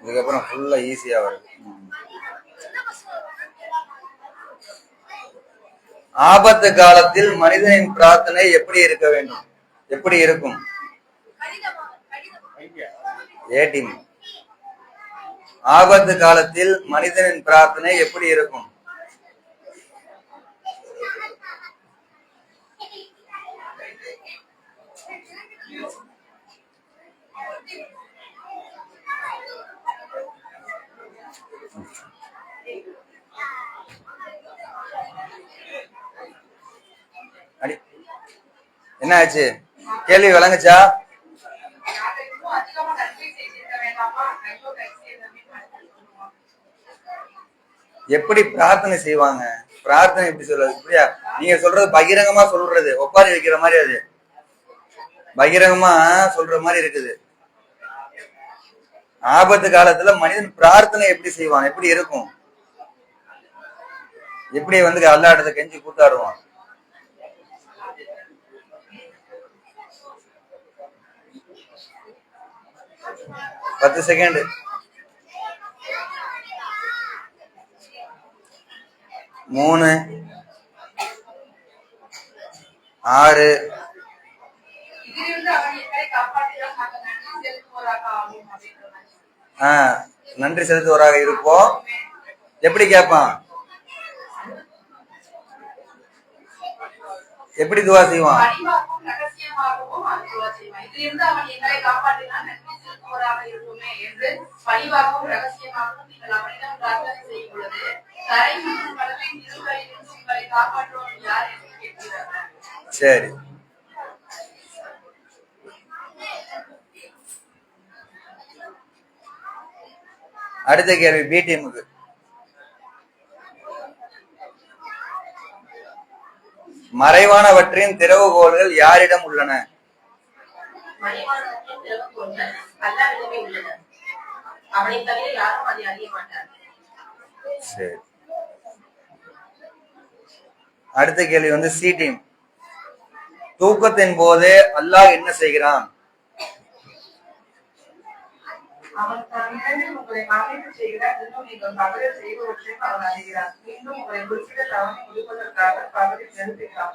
இதுக்கப்புறம் ஃபுல்லா ஈஸியா வரும். ஆபத்து காலத்தில் மனிதனின் பிரார்த்தனை எப்படி இருக்க வேண்டும்? எப்படி இருக்கும்? ஏடிஎம். ஆபத்து காலத்தில் மனிதனின் பிரார்த்தனை எப்படி இருக்கும்? என்ன ஆச்சு? கேள்வி விளங்குச்சா? எப்படி பிரார்த்தனை செய்வாங்க? பிரார்த்தனை எப்படி சொல்றது? இப்படியா நீங்க சொல்றது? பகிரங்கமா சொல்றது, ஒப்பாரி வைக்கிற மாதிரி, அது பகிரங்கமா சொல்ற மாதிரி இருக்குது. ஆபத்து காலத்துல மனிதன் பிரார்த்தனை எப்படி செய்வான்? எப்படி இருக்கும்? எப்படி வந்து அல்லா இடத்த கெஞ்சி கூத்தாடுவான்? பத்து செகண்ட். 3 6 நன்றி செலுத்துவராக இருப்போம். எப்படி கேட்பான்? எப்படி துவா செய்வான்? போராக இருக்குமே என்று பணிவாகவும் ரகசியமாகவும் நீங்கள் அவரிடம் பிரார்த்தனை செய்யும் பொழுது கரை மற்றும் கடலின் இருவரையும் உங்களை காப்பாற்றுவோம் யார் என்று கேட்கிறார்கள். சரி, அடுத்த கேள்வி பி டீமுக்கு. மறைவானவற்றின் திறவுகோல்கள் யாரிடம் உள்ளன? மறைவானவற்றின் திறவுகோல்கள் அல்லாஹ்விடமே உள்ளன. அவனை தவிர யாரும் அதை அறிய மாட்டார்கள். சரி, அடுத்த கேள்வி வந்து சி டீம். தூக்கத்தின் போது அல்லாஹ் என்ன செய்கிறான்? அவன் தான் இரவில் உங்களை காப்பீடு செய்கிறார், இன்னும் நீங்கள் பகலில் செய்பவற்றையும் அவன் அறிகிறான். மீண்டும் உங்களை குறிப்பிட்ட தவணை முடிப்பதற்காக பகலில் நிறுத்துகிறான்.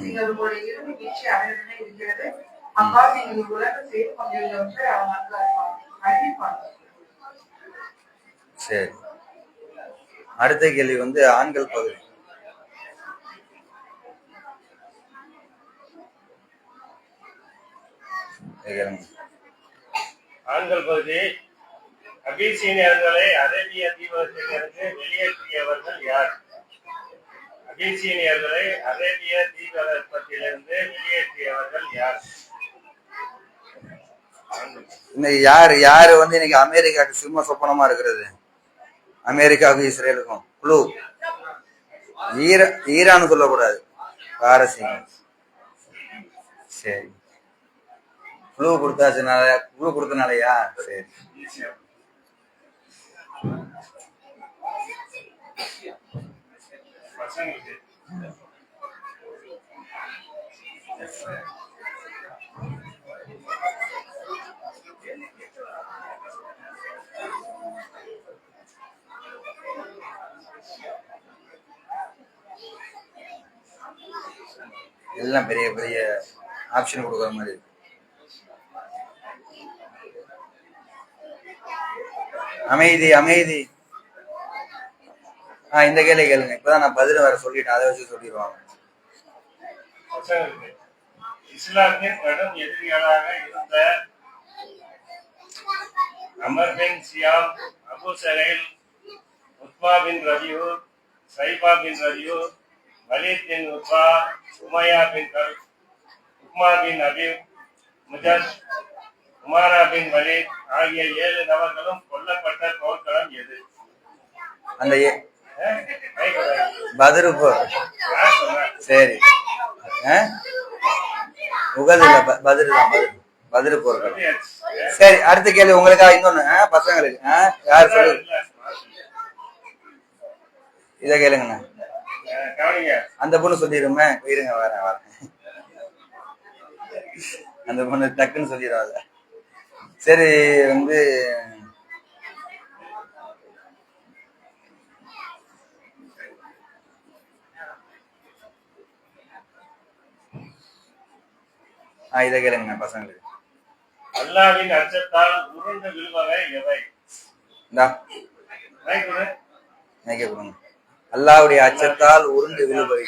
நீங்கள் உங்களுடைய இறுதி வீழ்ச்சி அவனிடமே இருக்கிறது. அவ்வாறு நீங்கள் உலக செய்து கொண்டிருந்தவற்றை அவன் நன்கு அறிவிப்பான். சரி, அடுத்த கேள்வி வந்து ஆண்கள் பகுதி. ஆண்கள் பகுதி. அபிசீனியர்களை அரேபிய தீபகற்பத்திலிருந்து வெளியேற்றியவர்கள் யார்? அபிசீனியர்களை அரேபிய தீபகற்பத்திலிருந்து வெளியேற்றியவர்கள் யார்? இன்னைக்கு யாரு வந்து இன்னைக்கு அமெரிக்காவுக்கு சிம்ம சொப்பனமா இருக்கிறது? அமெரிக்காவுக்கும் இஸ்ரேலுக்கும் குழு. ஈரான் சொல்லக்கூடாது, பாரசீகம். சரி, குழு கொடுத்தனாலயா? சரி, பசங்களுக்கு எல்லாம் பெரிய பெரிய ஆப்ஷன் கொடுக்குற மாதிரி. அமைதி அமைதி. இந்த கேள்வி கேளுங்க. இப்பதான் நான் பதில வேற சொல்லிட்டேன், அதை வச்சு சொல்லிடுவாங்க. பசங்களுக்கு இஸ்லாத்தின் கடும் எதிரிகளாக இருந்த அமர் பின் சியாம், அபு சஹைல், உத்மா பின் ரபியூ, சைபா பின் ரபியூ, வலீத் பின் உத்பா, உமையா பின் உக்மா பின் அபீப், முஜத், உமாரா பின் வலீத் ஆகிய 7 நபர்களும் கொல்லப்பட்ட போர்க்களம் எது? அந்த பதிரு போர். சரி, உகது இல்ல, பதிரு தான். பதிரு போர்கள். சரி, அடுத்த கேள்வி உங்களுக்கா? இன்னொன்னு பசங்களுக்கு யாரு சொல்லு, இத கேளுங்கண்ணா. அந்த பொண்ணு சொல்லிடுமே, போயிருங்க, வரேன். அந்த பொண்ணு டக்குன்னு சொல்லிடுவாங்க. சரி, வந்து இத கேளுங்க பசங்களுக்கு. அல்லாஹ்வின் அச்சத்தால் உருண்டு விழுபவை எவை? அல்லாஹ்வுடைய அச்சத்தால் உருண்டு விழுபவை.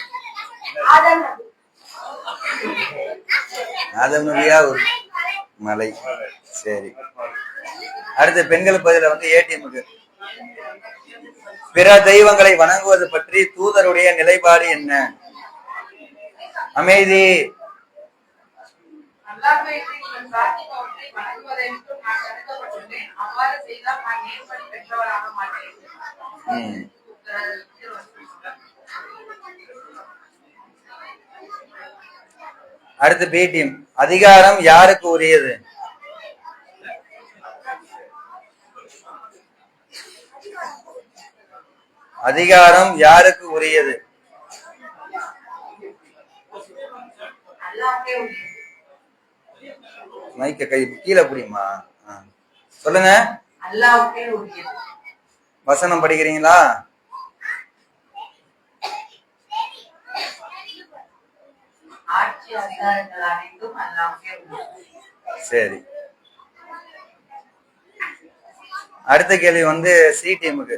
ஆதம் நபியா ஒரு மலை. சரி, அடுத்த பெண்கள் பதில வந்து ஏடிஎம்க்கு. பிற தெய்வங்களை வணங்குவது பற்றி தூதருடைய நிலைப்பாடு என்ன? அமைதி. அடுத்து பேடிஎம். அதிகாரம் யாருக்கு உரியது? அதிகாரம் யாருக்கு உரியது? மைக்க கை கீழே புரியுமா? சொல்லுங்க. வசனம் படிக்கிறீங்களா? சரி, அடுத்த கேள்வி வந்து சி டீமுக்கு.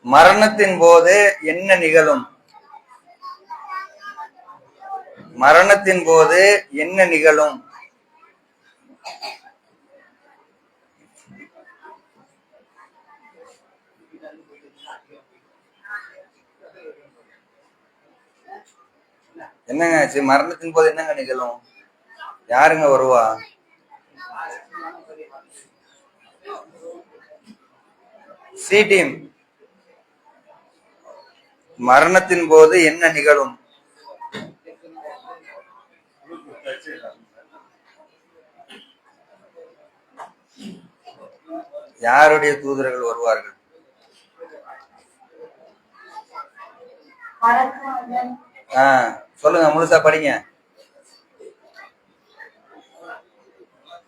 மரணத்தின் போது என்ன நிகழும்? மரணத்தின் போது என்ன நிகழும்? என்னங்க ஆச்சு? மரணத்தின் போது என்னங்க நிகழும்? யாருங்க வருவா? C team. மரணத்தின் போது என்ன நிகழும்? யாருடைய தூதர்கள் வருவார்கள்? சொல்லுங்க, முழுசா படிங்க.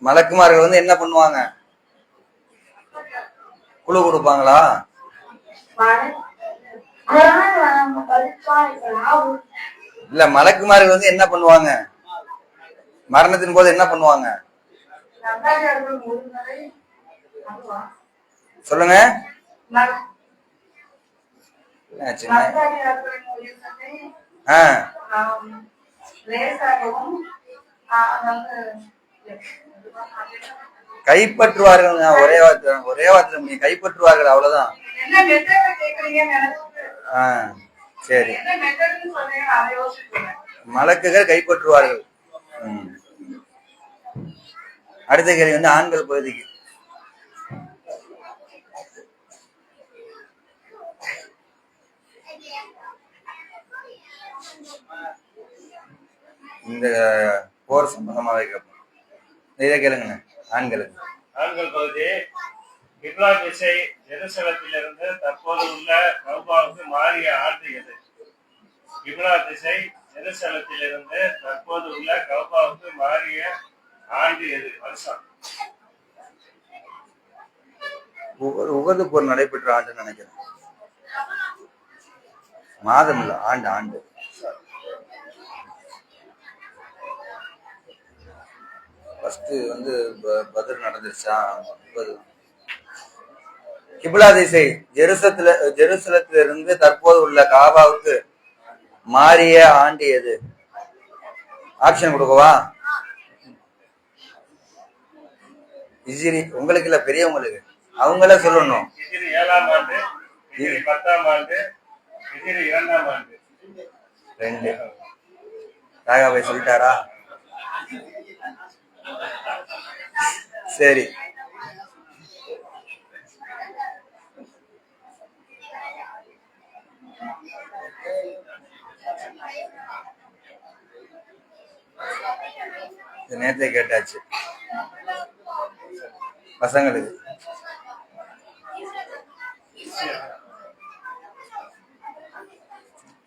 மலக்குமார்கள் வந்து என்ன பண்ணுவாங்க? குழு கொடுப்பாங்களா? இல்ல, மலக்குமார்கள் வந்து என்ன பண்ணுவாங்க? மரணத்தின் போது என்ன பண்ணுவாங்க? சொல்லுங்க. கைப்பற்றுவார்கள். ஒரே வார்த்தை கைப்பற்றுவார்கள், அவ்வளவுதான். சரி, மலக்குகள் கைப்பற்றுவார்கள். அடுத்த கேள்வி வந்து ஆண்கள் பகுதிக்கு. இந்த போர் சம்பந்தமாவே கேட்போம். இதை கேளுங்க ஆண்களுக்கு. ஆண்கள் பகுதி. கிப்லா திசை ஜெருசலத்திலிருந்து தற்போது உள்ள கௌபாவுக்கு மாறிய ஆண்டு எது? கிப்லா திசை ஜெருசலத்திலிருந்து தற்போது உள்ள கௌபாவுக்கு மாறிய ஆண்டு எது? வருஷம். உகது போர் நடைபெற்ற ஆண்டு நினைக்கிறேன். மாதம் இல்ல, ஆண்டு. ஆண்டு ஃபர்ஸ்ட் வந்து பத்ர் நடந்துருச்சா? கிப்லா திசை ஜெருசலத்திலிருந்து தற்போது உள்ள காபாவுக்கு மாறிய ஆண்டு எது? ஆப்ஷன் கொடுக்கவா? ஹிஜ்ரி. உங்களுக்கு இல்ல, பெரியவங்களுக்கு. அவங்கள சொல்லணும். ஹிஜ்ரி 7ஆம் ஆண்டு, ஹிஜ்ரி 10ஆம் ஆண்டு, ஹிஜ்ரி 2ஆம் ஆண்டு. 2. ராகாபாய் சொல்லிட்டாரா? சரி. நேரத்தை கேட்டாச்சு பசங்களுக்கு.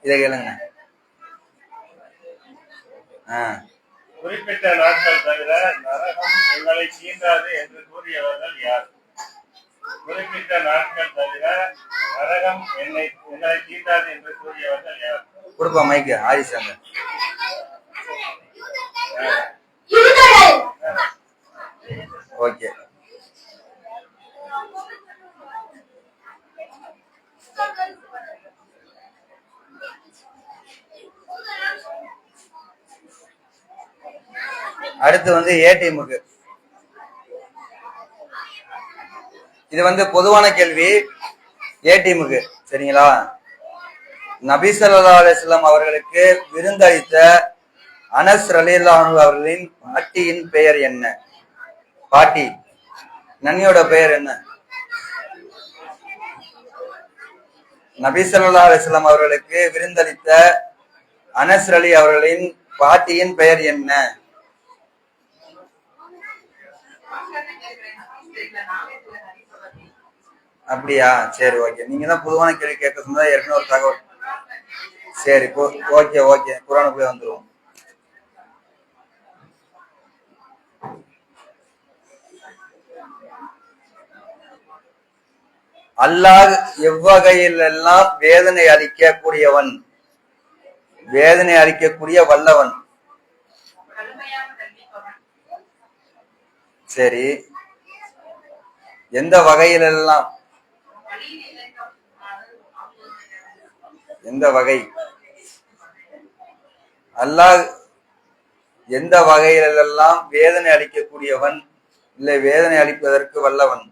இதை கேளுங்க. குறிப்பிட்ட நாட்கள் தவிர நரகம் எங்களை தீண்டாது என்று கூறியவர்கள் யார்? குறிப்பிட்ட நாட்கள் தவிர நரகம் எங்களை தீண்டாது என்று கூறியவர்கள் யார்? கொடுப்பா மைக்கு ஆரிசாங்க. ஓகே. அடுத்து வந்து ஏ டீமுக்கு. இது வந்து பொதுவான கேள்வி. ஏ டீமுக்கு சரிங்களா? நபி ஸல்லல்லாஹு அலைஹி வஸல்லம் அவர்களுக்கு விருந்தளித்த அனஸ் ரலியல்லாஹு அன்ஹு அவர்களின் பாட்டியின் பெயர் என்ன? பாட்டி நன்னியோட பெயர் என்ன? நபி ஸல்லல்லாஹு அலைஹி வஸல்லம் அவர்களுக்கு விருந்தளித்த அனஸ் ரலி அவர்களின் பாட்டியின் பெயர் என்ன? அப்படியா? சரி, ஓகே. நீங்க தான் பொதுவான கேள்வி கேட்க சொன்னா ஏற்கனவே ஒரு தகவல். சரி, ஓகே. குர்ஆனுக்குள்ளே வந்துருவோம். அல்லாஹ் எவ்வகையிலெல்லாம் வேதனை அளிக்கக்கூடியவன், வேதனை அளிக்கக்கூடிய வல்லவன்? சரி, எந்த வகையிலெல்லாம்? எந்த வகை? அல்லாஹ் எந்த வகையிலெல்லாம் வேதனை அளிக்கக்கூடியவன் இல்லை வேதனை அளிப்பதற்கு வல்லவன்?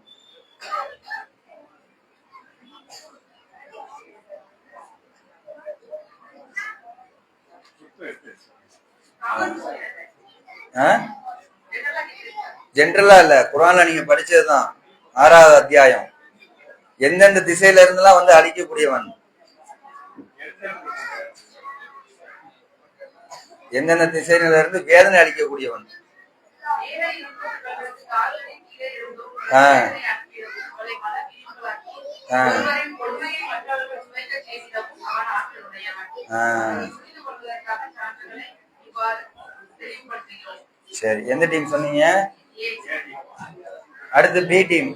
ஜென்ரலா இல்ல, குர்ஆன்ல நீங்க படிச்சதுதான் 6வது அத்தியாயம். எந்தெந்த திசையில இருந்தெல்லாம் வந்து அழிக்கக்கூடியவன், எந்தெந்த திசையில இருந்து வேதனை அளிக்கக்கூடியவன். சரி, எந்த டீம் சொன்னீங்க? அடுத்து பி டீம்.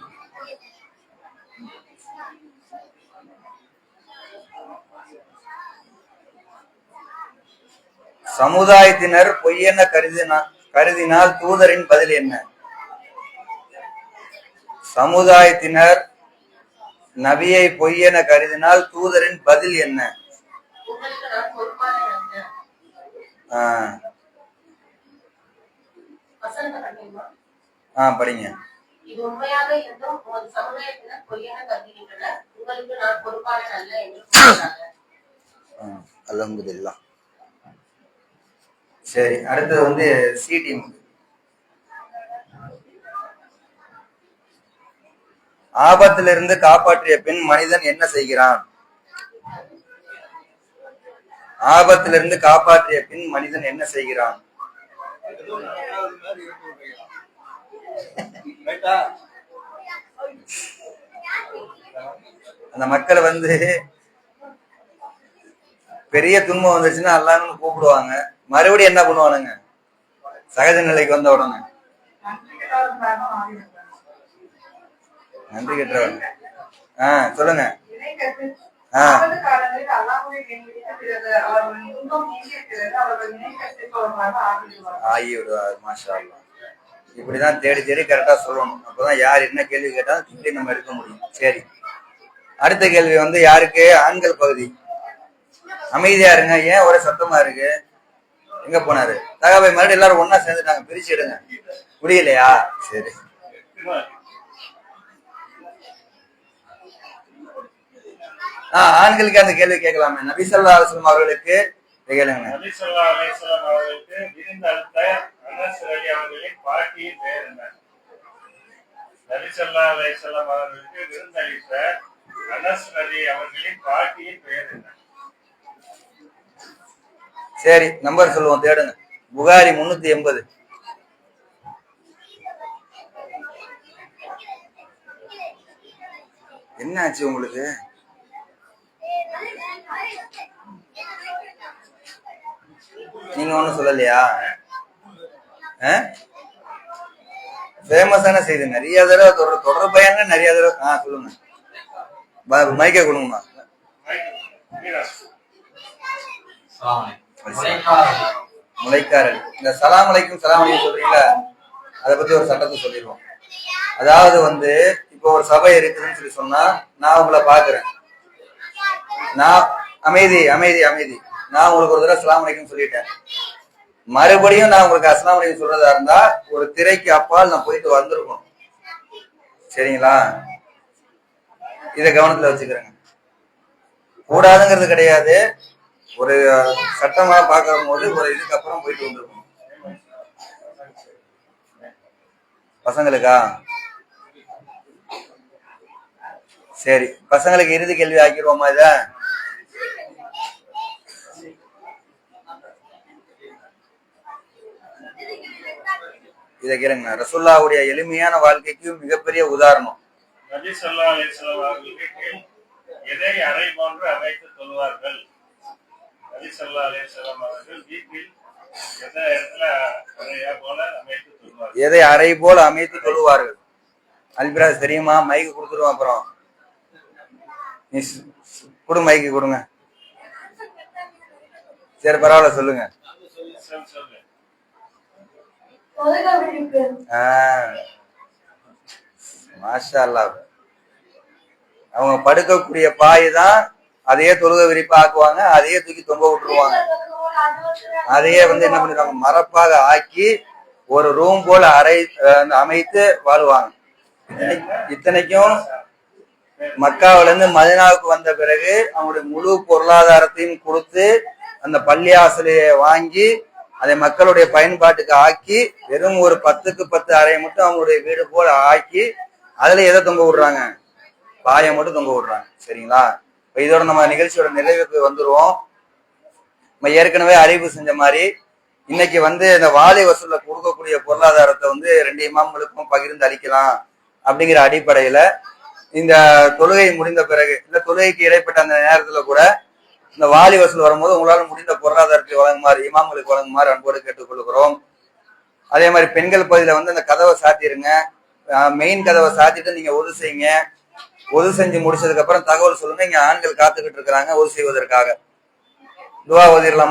சமுதாயத்தினர் பொய்யென கருதினால் தூதரின் பதில் என்ன? சமுதாயத்தினர் நபியை பொய்யென கருதினால் தூதரின் பதில் என்ன? படிங்க. இது உண்மையாக இருந்தும் உமது சமுதாயத்தினர் பொய்யென கருதுகின்றனர். உங்களுக்கு நான் பொறுப்பாளன் அல்ல என்று கூறுகிறார்கள். அல்ஹம்துலில்லாஹ். சரி, அடுத்தது வந்து சி டீம். ஆபத்திலிருந்து காப்பாற்றிய பின் மனிதன் என்ன செய்கிறான்? ஆபத்திலிருந்து காப்பாற்றிய பின் மனிதன் என்ன செய்கிறான்? அந்த மக்களை வந்து பெரிய துன்பம் வந்துச்சுன்னா அல்லாஹ்னு கூப்பிடுவாங்க. மறுபடியும் என்ன பண்ணுவானுங்க? சகஜ நிலைக்கு வந்த உடனே நன்றி கெட்டவன். சொல்லுங்க. ஆகிவிடுவார். மாஷா அல்லாஹ். இப்படிதான் தேடி தேடி கரெக்டா சொல்லணும். அப்பதான் யார் என்ன கேள்வி கேட்டாலும் திருப்பி நம்ம எடுக்க முடியும். சரி, அடுத்த கேள்வி வந்து யாருக்கு? ஆண்கள் பகுதி. அமைதியா இருங்க. ஏன் ஒரே சத்தமா இருக்கு? எங்க போனாரு? தகவை மறுபடியும் எல்லாரும் ஒன்னா சேர்ந்துட்டாங்க. பிரிச்சு எடுங்க. புரியலையா? சரி, ஆண்களுக்கு அந்த கேள்வி கேட்கலாமே. நபி ஸல்லல்லாஹு அலைஹி வஸல்லம் அவர்களுக்கு கேளுங்க. நபி ஸல்லல்லாஹு அலைஹி வஸல்லம் அவர்களுக்கு விருந்தளித்த அனஸ் ரலியல்லாஹு பாட்டியின் பெயர் என்ன? நபி ஸல்லல்லாஹு அலைஹி வஸல்லம் அவர்களுக்கு விருந்தளித்த அனஸ் ரலியல்லாஹு பாட்டியின் பெயர் என்ன? சரி, நம்பர் சொல்லுவோம், தேடுங்க. புகாரி 380. என்ன ஆச்சு உங்களுக்கு? நீங்க ஒண்ணும் சொல்லலையா? ஃபேமஸான செய்தி. நிறைய தடவை தொடர்பயங்க நிறைய தடவை. சொல்லுங்க. மைக்க கொடுங்கம்மா. முளைக்காரல். இந்த சலாம் அலைக்கும் சலாம் அலைக்கும் சொல்றீங்களா? அதை பத்தி ஒரு சட்டத்தை சொல்லிடுவோம். அதாவது வந்து இப்போ ஒரு சபை இருக்குதுன்னு சொல்லி சொன்னா, நான் உங்களை பாக்குறேன். நான் அமைதி அமைதி அமைதி நான் உங்களுக்கு ஒரு தடவை அஸ்ஸலாமு அலைக்கும் சொல்லிட்டேன். மறுபடியும் நான் உங்களுக்கு அஸ்ஸலாமு அலைக்கும் சொல்றதா இருந்தா ஒரு திரைக்கு அப்பால் நான் போயிட்டு வந்திருக்கணும். சரிங்களா? இதை கவனத்துல வச்சுக்கிறேங்க. கூடாதுங்கிறது கிடையாது. ஒரு சட்டமா பார்க்கும் போது ஒரு இதுக்கு அப்புறம் போயிட்டு வந்திருக்கணும். பசங்களுக்கா? சரி, பசங்களுக்கு இறுதி கேள்வி ஆக்கிடுவோமா? இதை கேளுங்க. ரசூலுல்லாஹ்வுடைய எளிமையான வாழ்க்கைக்கு மிகப்பெரிய உதாரணம். நபி ஸல்லல்லாஹு அலைஹி வஸல்லம் அவர்களுக்கு எதை அறை போன்று அமைத்து தொழுவார்கள்? நபி ஸல்லல்லாஹு அலைஹி வஸல்லம் அவர்கள் வீட்டில் எதை அறை போல அமைத்து தொழுவார்கள்? அல்பிராஜ் தெரியுமா? மைக்கு கொடுத்துருவோம். அப்புறம் கொடு, மைக்கு கொடுங்க. சரி, பரவாயில்ல, சொல்லுங்க. மாஷா அல்லாஹ். அவங்க படுக்கக்கூடிய பாய் தான் அதையே தொழுக விரிப்பா ஆக்குவாங்க. அதையே தூக்கி தொங்க விட்டுருவாங்க. அதையே வந்து என்ன பண்ணிடுவாங்க, மரப்பாக ஆக்கி ஒரு ரூம் போல அமைத்து வாழுவாங்க. இத்தனைக்கும் மக்காவில இருந்து மதினாவுக்கு வந்த பிறகு அவங்களுடைய முழு பொருளாதாரத்தையும் கொடுத்து அந்த பள்ளியாசலையை வாங்கி அதை மக்களுடைய பயன்பாட்டுக்கு ஆக்கி வெறும் ஒரு 10க்கு 10 அறையை மட்டும் அவங்களுடைய வீடு போல ஆக்கி அதுல எதை தொங்க விடுறாங்க, பாயை மட்டும் தொங்க விடுறாங்க. சரிங்களா? இப்ப இதோட நம்ம நிகழ்ச்சியோட நிறைவுக்கு வந்துருவோம். நம்ம ஏற்கனவே அறிவு செஞ்ச மாதிரி இன்னைக்கு வந்து இந்த வாலி வசூல்ல கொடுக்கக்கூடிய பொருளாதாரத்தை வந்து 2 இமாம்களுக்கும் பகிர்ந்து அளிக்கலாம் அப்படிங்கிற அடிப்படையில இந்த தொழுகை முடிந்த பிறகு இல்ல தொழுகைக்கு இடைப்பட்ட அந்த நேரத்துல கூட இந்த வாலி வசூல் வரும்போது உங்களால முடிந்த பொருளாதாரத்தை வழங்குமாறு இமாம்களுக்கு வழங்குமாறு அன்போடு கேட்டுக்கொள்கிறோம். அதே மாதிரி பெண்கள் பகுதியில வந்து அந்த கதவை சாத்திருங்க, மெயின் கதவை சாத்திட்டு நீங்க ஒது செய்யுங்க. ஒது செஞ்சு முடிச்சதுக்கு அப்புறம் தகவல் சொல்லுங்க. இங்க ஆண்கள் காத்துக்கிட்டு இருக்கிறாங்க ஒது செய்வதற்காக. துவா ஓதிரலாம்.